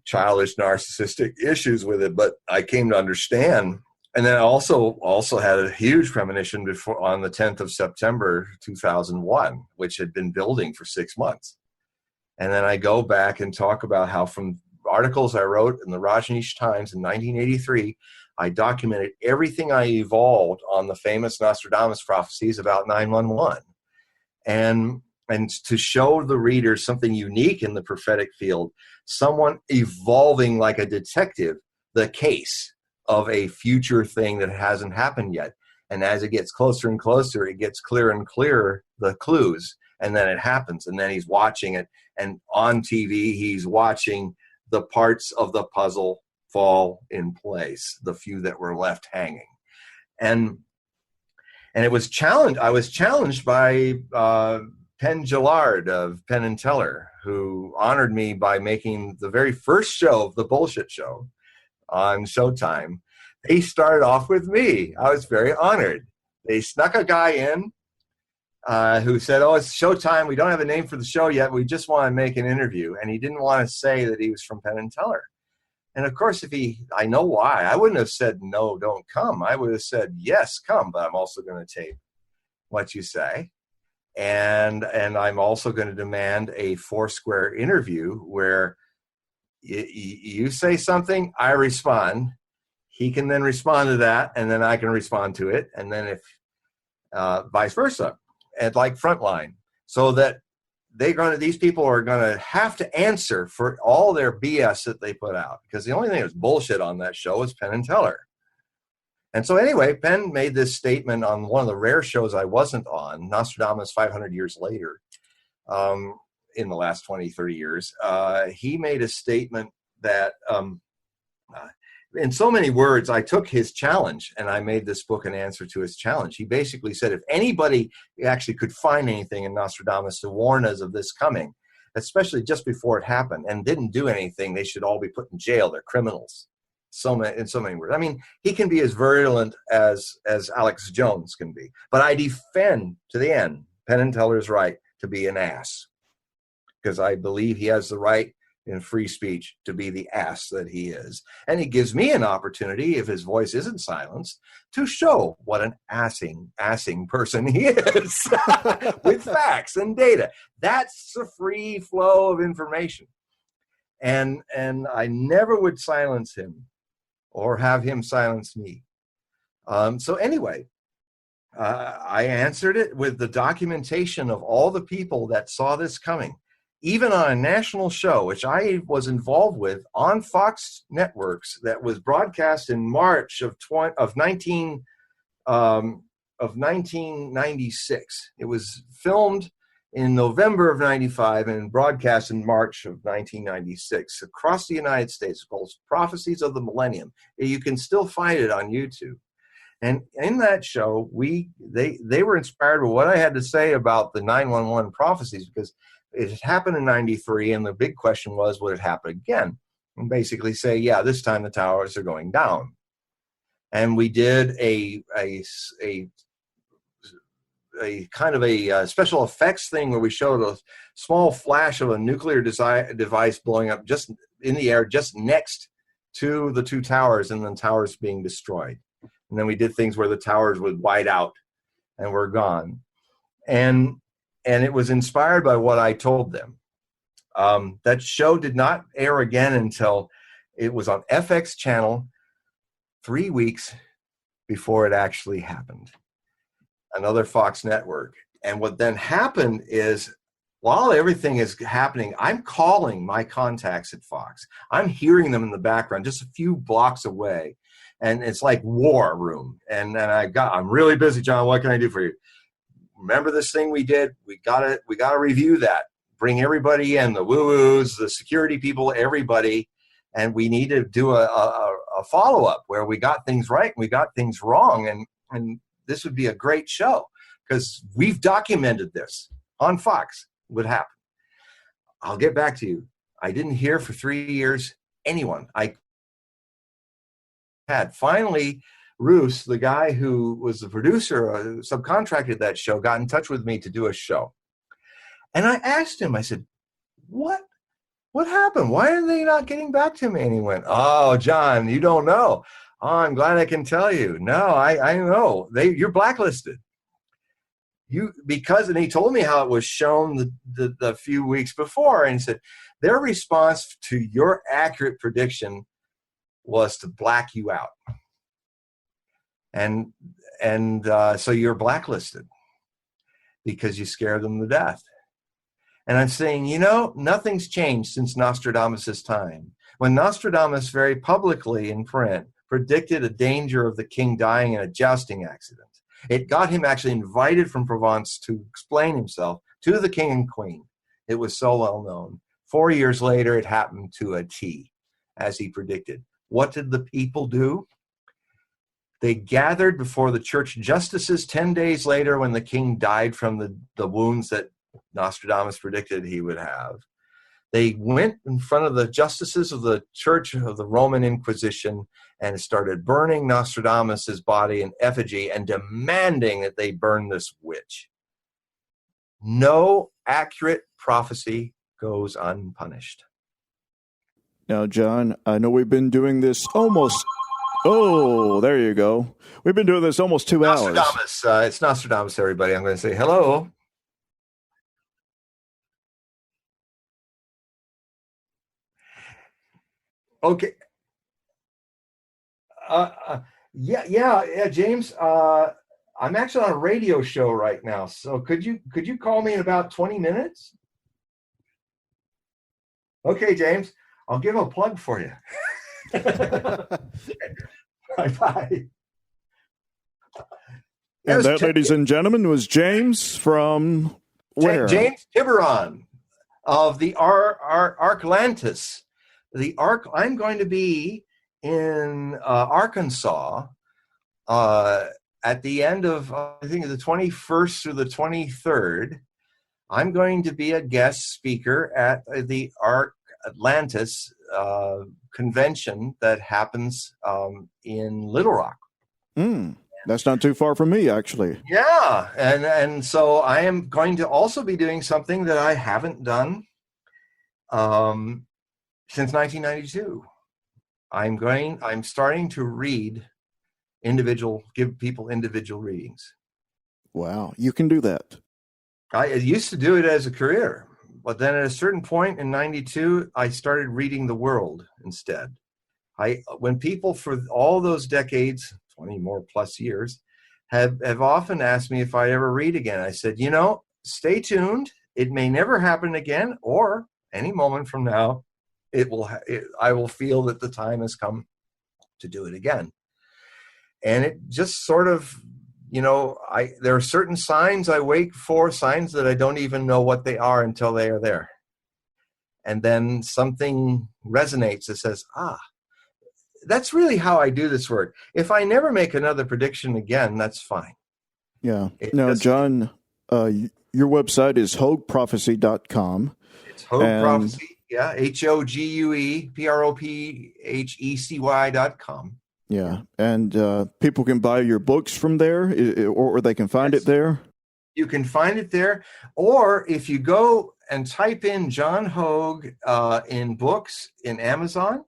childish narcissistic issues with it, but I came to understand. And then I also had a huge premonition before on the 10th of September 2001, which had been building for 6 months. And then I go back and talk about how, from articles I wrote in the Rajneesh Times in 1983, I documented everything I evolved on the famous Nostradamus prophecies about 9/11. And to show the readers something unique in the prophetic field, someone evolving like a detective, the case of a future thing that hasn't happened yet. And as it gets closer and closer, it gets clearer and clearer, the clues, and then it happens. And then he's watching it, and on TV, he's watching the parts of the puzzle fall in place, the few that were left hanging. And it was challenged. I was challenged by Penn Jillard of Penn and Teller, who honored me by making the very first show of The Bullshit Show on Showtime. They started off with me. I was very honored. They snuck a guy in who said, "Oh, it's showtime. We don't have a name for the show yet. We just want to make an interview." And he didn't want to say that he was from Penn and Teller. And of course, I know why. I wouldn't have said, "No, don't come." I would have said, "Yes, come, but I'm also going to tape what you say. And I'm also going to demand a Foursquare interview where you say something, I respond. He can then respond to that, and then I can respond to it. And then if vice versa, and like Frontline, so that these people are going to have to answer for all their BS that they put out, because the only thing that's bullshit on that show is Penn and Teller. And so anyway, Penn made this statement on one of the rare shows I wasn't on, Nostradamus 500 years later, in the last 20, 30 years. He made a statement that, in so many words, I took his challenge and I made this book an answer to his challenge. He basically said, if anybody actually could find anything in Nostradamus to warn us of this coming, especially just before it happened, and didn't do anything, they should all be put in jail. They're criminals. In so many words. I mean, he can be as virulent as Alex Jones can be. But I defend to the end Penn and Teller's right to be an ass, because I believe he has the right in free speech to be the ass that he is. And he gives me an opportunity, if his voice isn't silenced, to show what an assing person he is with facts and data. That's the free flow of information. And I never would silence him or have him silence me. So anyway, I answered it with the documentation of all the people that saw this coming, even on a national show, which I was involved with on Fox networks, that was broadcast in March of 1996. It was filmed in November of 95 and broadcast in March of 1996 across the United States, called Prophecies of the Millennium. You can still find it on YouTube. And in that show, they were inspired by what I had to say about the 911 prophecies, because it had happened in 93, and the big question was, would it happen again? And basically say, yeah, this time the towers are going down. And we did a kind of a special effects thing where we showed a small flash of a nuclear device blowing up just in the air, just next to the two towers, and the towers being destroyed. And then we did things where the towers would white out and were gone. And it was inspired by what I told them. That show did not air again until it was on FX channel 3 weeks before it actually happened. Another Fox network. And what then happened is, while everything is happening, I'm calling my contacts at Fox. I'm hearing them in the background, just a few blocks away. And it's like war room. And I'm really busy, John. What can I do for you? Remember this thing we did? We gotta review that. Bring everybody in, the woo-woos, the security people, everybody. And we need to do a follow-up where we got things right and we got things wrong. And this would be a great show, because we've documented this on Fox would happen. I'll get back to you. I didn't hear for 3 years anyone. I had finally, Roos, the guy who was the producer, subcontracted that show, got in touch with me to do a show. And I asked him, I said, what happened? Why are they not getting back to me? And he went, oh, John, you don't know. Oh, I'm glad I can tell you. No, I know. You're blacklisted. And he told me how it was shown the few weeks before, and he said their response to your accurate prediction was to black you out. And so you're blacklisted because you scared them to death. And I'm saying, nothing's changed since Nostradamus' time. When Nostradamus very publicly in print predicted a danger of the king dying in a jousting accident, it got him actually invited from Provence to explain himself to the king and queen. It was so well known. 4 years later, it happened to a T, as he predicted. What did the people do? They gathered before the church justices 10 days later, when the king died from the wounds that Nostradamus predicted he would have. They went in front of the justices of the Church of the Roman Inquisition and started burning Nostradamus' body in effigy and demanding that they burn this witch. No accurate prophecy goes unpunished. Now, John, I know we've been doing this almost. Oh, there you go. We've been doing this almost 2 hours. Nostradamus. It's Nostradamus, everybody. I'm going to say hello. Okay. Yeah, James. I'm actually on a radio show right now. So could you call me in about 20 minutes? Okay, James. I'll give a plug for you. Bye-bye. And that, ladies and gentlemen, was James from where? James Tiburon of the Arklantis. I'm going to be in Arkansas at the end of, I think, the 21st through the 23rd. I'm going to be a guest speaker at the Atlantis convention that happens in Little Rock. That's not too far from me, actually. Yeah, and so I am going to also be doing something that I haven't done since 1992. I'm starting to give people individual readings. Wow, you can do that. I used to do it as a career, but then at a certain point in 92, I started reading the world instead. When people for all those decades, 20 more plus years, have often asked me if I ever read again, I said, stay tuned. It may never happen again, or any moment from now, I will feel that the time has come to do it again. And it just sort of, there are certain signs I wait for, signs that I don't even know what they are until they are there. And then something resonates that says, that's really how I do this work. If I never make another prediction again, that's fine. Yeah. Now, John, your website is hogueprophecy.com. It's Hogue Prophecy. Yeah. HOGUEPROPHECY.com. Yeah. And people can buy your books from there, or they can find it there? You can find it there. Or if you go and type in John Hogue in books in Amazon,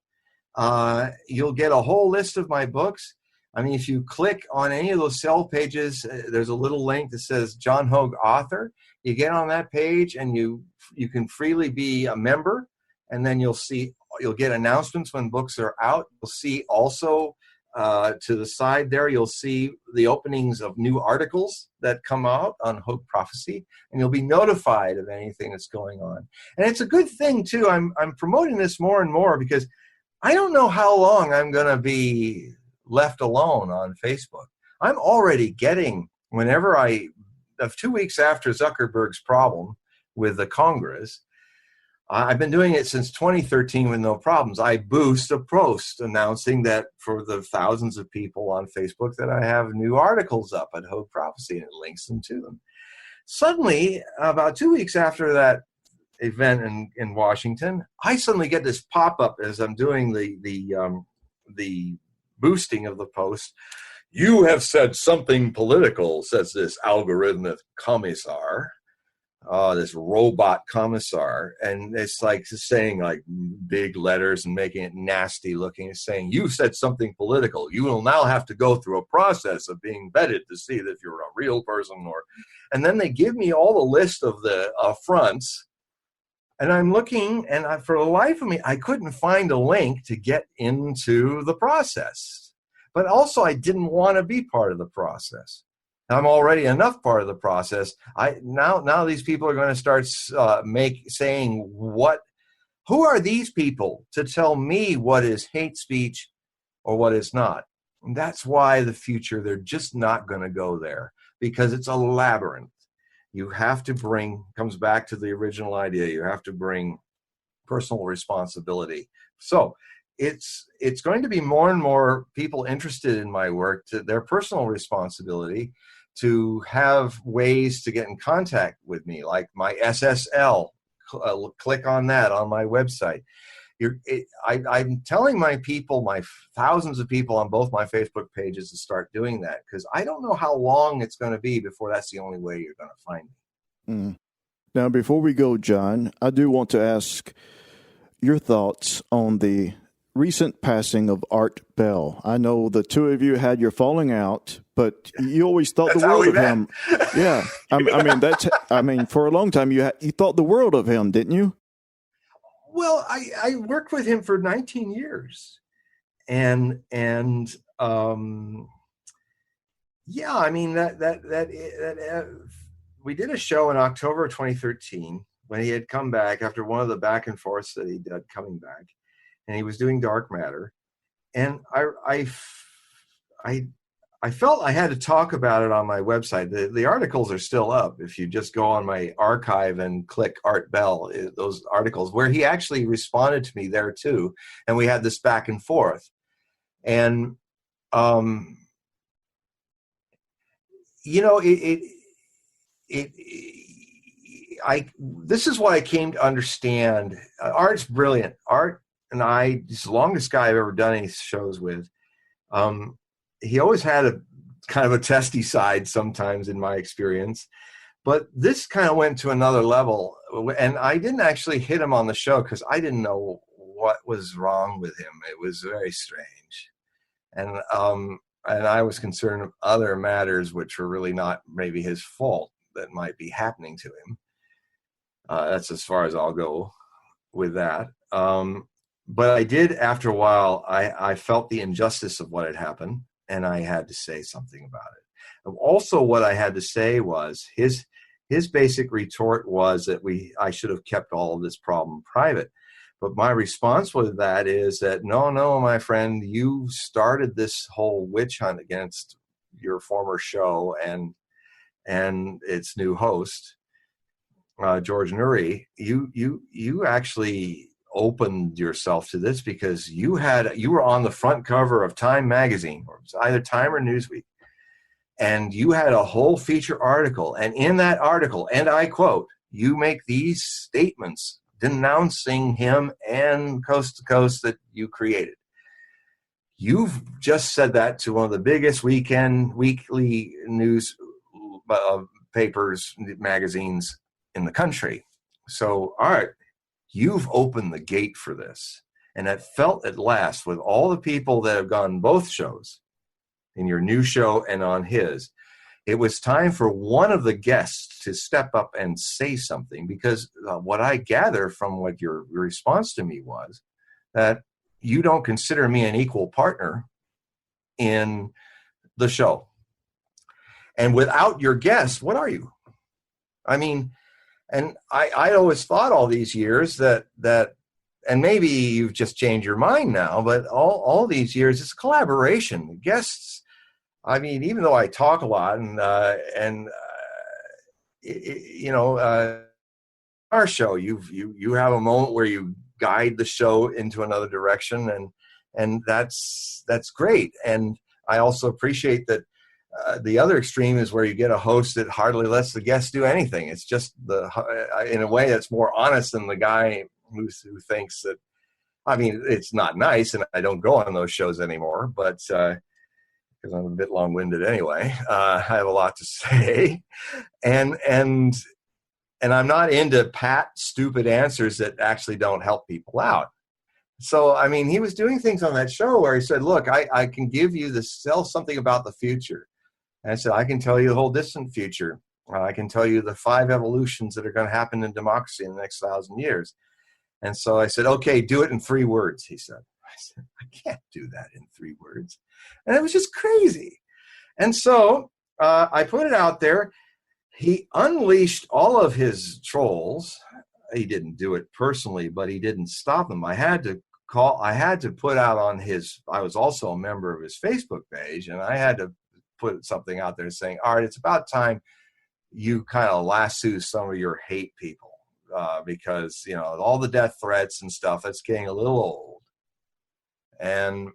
you'll get a whole list of my books. I mean, if you click on any of those sell pages, there's a little link that says John Hogue author. You get on that page and you can freely be a member, and then you'll get announcements when books are out. You'll see also to the side there, you'll see the openings of new articles that come out on Hogue Prophecy, and you'll be notified of anything that's going on. And it's a good thing too. I'm promoting this more and more because I don't know how long I'm going to be left alone on Facebook. I'm already getting, 2 weeks after Zuckerberg's problem with the Congress, I've been doing it since 2013 with no problems. I boost a post announcing that for the thousands of people on Facebook that I have new articles up at Hogue Prophecy, and it links them to them. Suddenly, about 2 weeks after that event in Washington, I suddenly get this pop-up as I'm doing the boosting of the post. You have said something political, says this algorithmic commissar, this robot commissar, and it's like saying like big letters and making it nasty looking. It's saying, you said something political. You will now have to go through a process of being vetted to see that you're a real person. And then they give me all the list of the affronts. And I'm looking, and for the life of me, I couldn't find a link to get into the process. But also, I didn't want to be part of the process. I'm already enough part of the process. Now these people are going to start saying, who are these people to tell me what is hate speech or what is not? And that's why the future, they're just not going to go there, because it's a labyrinth. You have to comes back to the original idea, you have to bring personal responsibility. So it's going to be more and more people interested in my work, to their personal responsibility, to have ways to get in contact with me, like my SSL. Click on that on my website. I'm telling my people, my thousands of people on both my Facebook pages, to start doing that, because I don't know how long it's going to be before that's the only way you're going to find me. Now, before we go, John, I do want to ask your thoughts on the recent passing of Art Bell. I know the two of you had your falling out, but you always thought the world of him. Yeah, I mean, for a long time you thought the world of him, didn't you? Well, I worked with him for 19 years, and yeah, I mean that we did a show in October of 2013 when he had come back after one of the back and forths that he did coming back, and he was doing Dark Matter, and I felt I had to talk about it on my website. The articles are still up. If you just go on my archive and click Art Bell, those articles where he actually responded to me there too, and we had this back and forth, and you know, this is what I came to understand. Art's brilliant. Art and I, he's the longest guy I've ever done any shows with. He always had a kind of a testy side sometimes in my experience, but this kind of went to another level. And I didn't actually hit him on the show because I didn't know what was wrong with him. It was very strange. And I was concerned of other matters which were really not maybe his fault that might be happening to him. That's as far as I'll go with that. But I did, after a while, I felt the injustice of what had happened, and I had to say something about it. Also, what I had to say was his basic retort was that I should have kept all of this problem private. But my response with that is that, no, my friend, you started this whole witch hunt against your former show and its new host, George Noory. You actually opened yourself to this because you were on the front cover of Time magazine, or it was either Time or Newsweek, and you had a whole feature article. And in that article, and I quote, you make these statements denouncing him and Coast to Coast that you created. You've just said that to one of the biggest weekly news papers, magazines in the country. So, all right, you've opened the gate for this. And it felt at last, with all the people that have gone both shows, in your new show and on his, it was time for one of the guests to step up and say something, because what I gather from what your response to me was that you don't consider me an equal partner in the show. And without your guest, what are you? I mean, and I always thought all these years that, and maybe you've just changed your mind now, but all these years, it's collaboration. The guests, I mean, even though I talk a lot our show, you have a moment where you guide the show into another direction, and that's great. And I also appreciate that the other extreme is where you get a host that hardly lets the guests do anything. It's just in a way that's more honest than the guy who thinks that, I mean, it's not nice, and I don't go on those shows anymore, but because I'm a bit long-winded anyway. I have a lot to say, and I'm not into pat, stupid answers that actually don't help people out. So, I mean, he was doing things on that show where he said, look, I can give you tell something about the future. And I said, I can tell you the whole distant future. I can tell you the 5 evolutions that are going to happen in democracy in the next 1,000 years. And so I said, okay, do it in 3 words, he said. I said, I can't do that in 3 words. And it was just crazy. And so I put it out there. He unleashed all of his trolls. He didn't do it personally, but he didn't stop them. I had to put out on I was also a member of his Facebook page, and I had to put something out there saying, all right, it's about time you kind of lasso some of your hate people, because, you know, all the death threats and stuff, that's getting a little old. And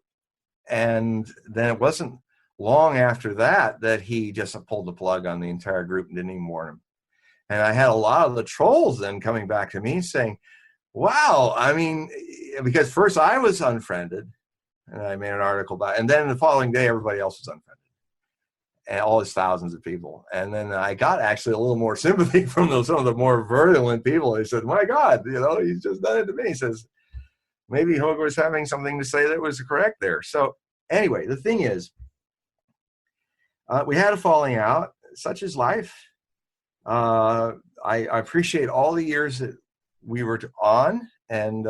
then it wasn't long after that he just pulled the plug on the entire group and didn't even warn him. And I had a lot of the trolls then coming back to me saying, wow, I mean, because first I was unfriended and I made an article about it, and then the following day everybody else was unfriended. and all his thousands of people. And then I got actually a little more sympathy from some of the more virulent people. He said, my God, he's just done it to me. He says, maybe Hogue was having something to say that was correct there. So anyway, the thing is, we had a falling out. Such is life. I appreciate all the years that we were on, and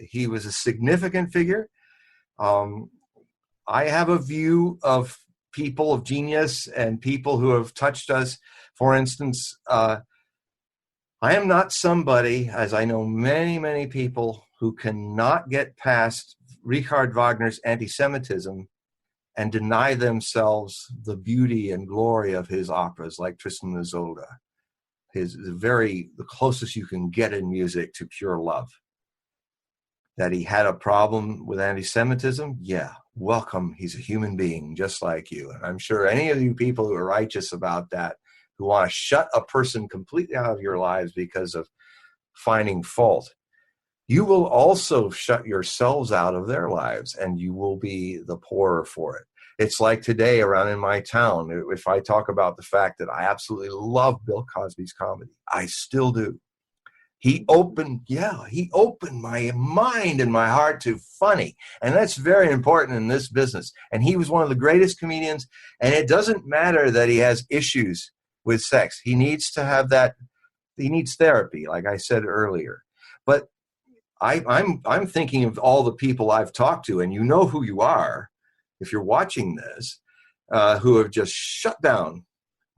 he was a significant figure. I have a view of people of genius and people who have touched us. For instance, I am not somebody, as I know many, many people, who cannot get past Richard Wagner's anti-Semitism and deny themselves the beauty and glory of his operas, like Tristan and Isolde. The closest you can get in music to pure love. That he had a problem with anti-Semitism, yeah, welcome. He's a human being just like you. And I'm sure any of you people who are righteous about that, who want to shut a person completely out of your lives because of finding fault, you will also shut yourselves out of their lives, and you will be the poorer for it. It's like today around in my town, if I talk about the fact that I absolutely love Bill Cosby's comedy, I still do. He opened my mind and my heart to funny. And that's very important in this business. And he was one of the greatest comedians. And it doesn't matter that he has issues with sex. He needs to have that. He needs therapy, like I said earlier. But I'm thinking of all the people I've talked to, and you know who you are if you're watching this, who have just shut down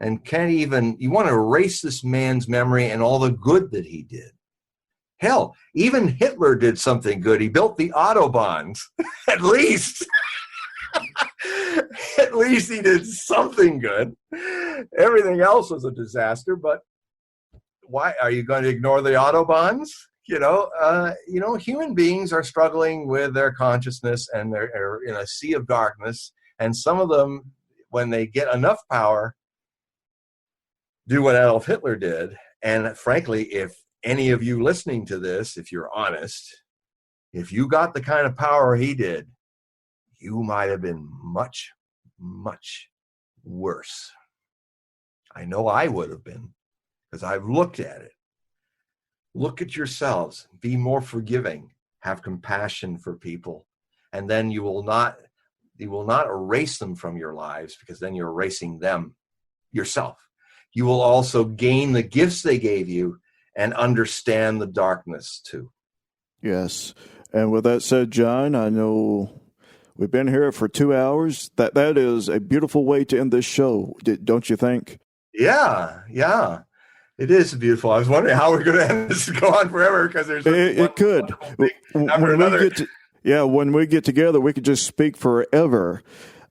and can't even, you want to erase this man's memory and all the good that he did. Hell, even Hitler did something good. He built the Autobahns, at least. At least he did something good. Everything else was a disaster, but why are you going to ignore the Autobahns? Human beings are struggling with their consciousness, and they're in a sea of darkness. And some of them, when they get enough power, do what Adolf Hitler did. And frankly, if any of you listening to this, if you're honest, if you got the kind of power he did, you might have been much, much worse. I know I would have been, because I've looked at it. Look at yourselves, be more forgiving, have compassion for people, and then you will not erase them from your lives, because then you're erasing them yourself. You will also gain the gifts they gave you and understand the darkness too. Yes. And with that said, John, I know we've been here for 2 hours. That is a beautiful way to end this show, don't you think? Yeah. It is beautiful. I was wondering how we're going to end this, go on forever, because there's it could. When we get together, we could just speak forever.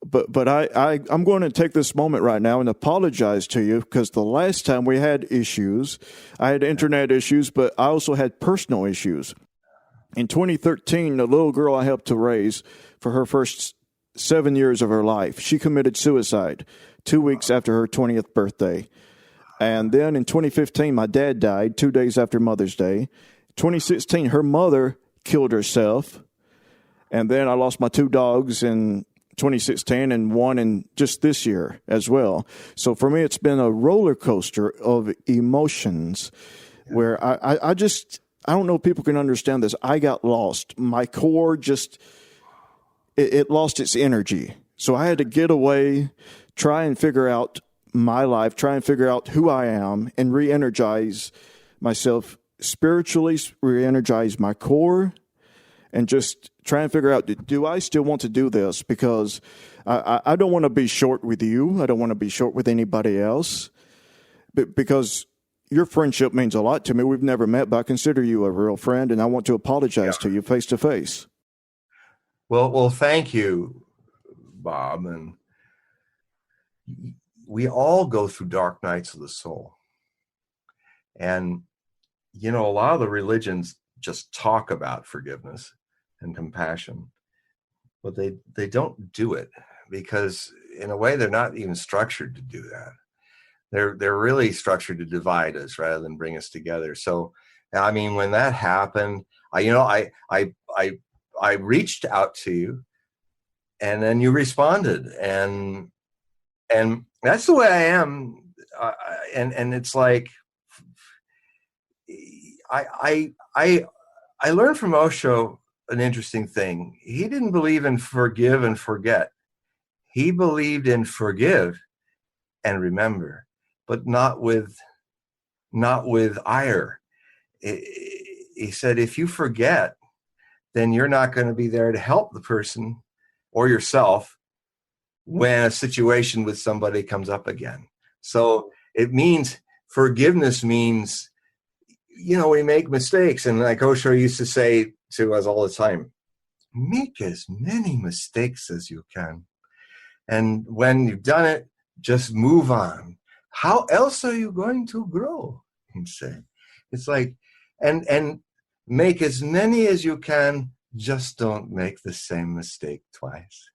But I'm going to take this moment right now and apologize to you, because the last time we had issues, I had internet issues, but I also had personal issues. In 2013, the little girl I helped to raise for her first 7 years of her life, she committed suicide 2 weeks after her 20th birthday. And then in 2015, my dad died 2 days after Mother's Day. 2016, her mother killed herself. And then I lost my 2 dogs in 2016 and one in just this year as well. So for me, it's been a roller coaster of emotions where I don't know if people can understand this. I got lost. My core just, it lost its energy. So I had to get away, try and figure out my life, try and figure out who I am, and re-energize myself spiritually, re-energize my core, and just try and figure out, do I still want to do this? Because I don't want to be short with you. I don't want to be short with anybody else. Because your friendship means a lot to me. We've never met, but I consider you a real friend, and I want to apologize to you face to face. Well, thank you, Bob. And we all go through dark nights of the soul. And, a lot of the religions just talk about forgiveness and compassion, but they don't do it, because in a way they're not even structured to do that. They're really structured to divide us rather than bring us together. So, I mean, when that happened, I reached out to you, and then you responded, and That's the way I am. And it's like, I learned from Osho an interesting thing. He didn't believe in forgive and forget. He believed in forgive and remember, but not with ire. He said, if you forget, then you're not going to be there to help the person or yourself when a situation with somebody comes up again. So it means forgiveness means, we make mistakes. And like Osho used to say to us all the time, make as many mistakes as you can. And when you've done it, just move on. How else are you going to grow? He said. It's like, and make as many as you can, just don't make the same mistake twice.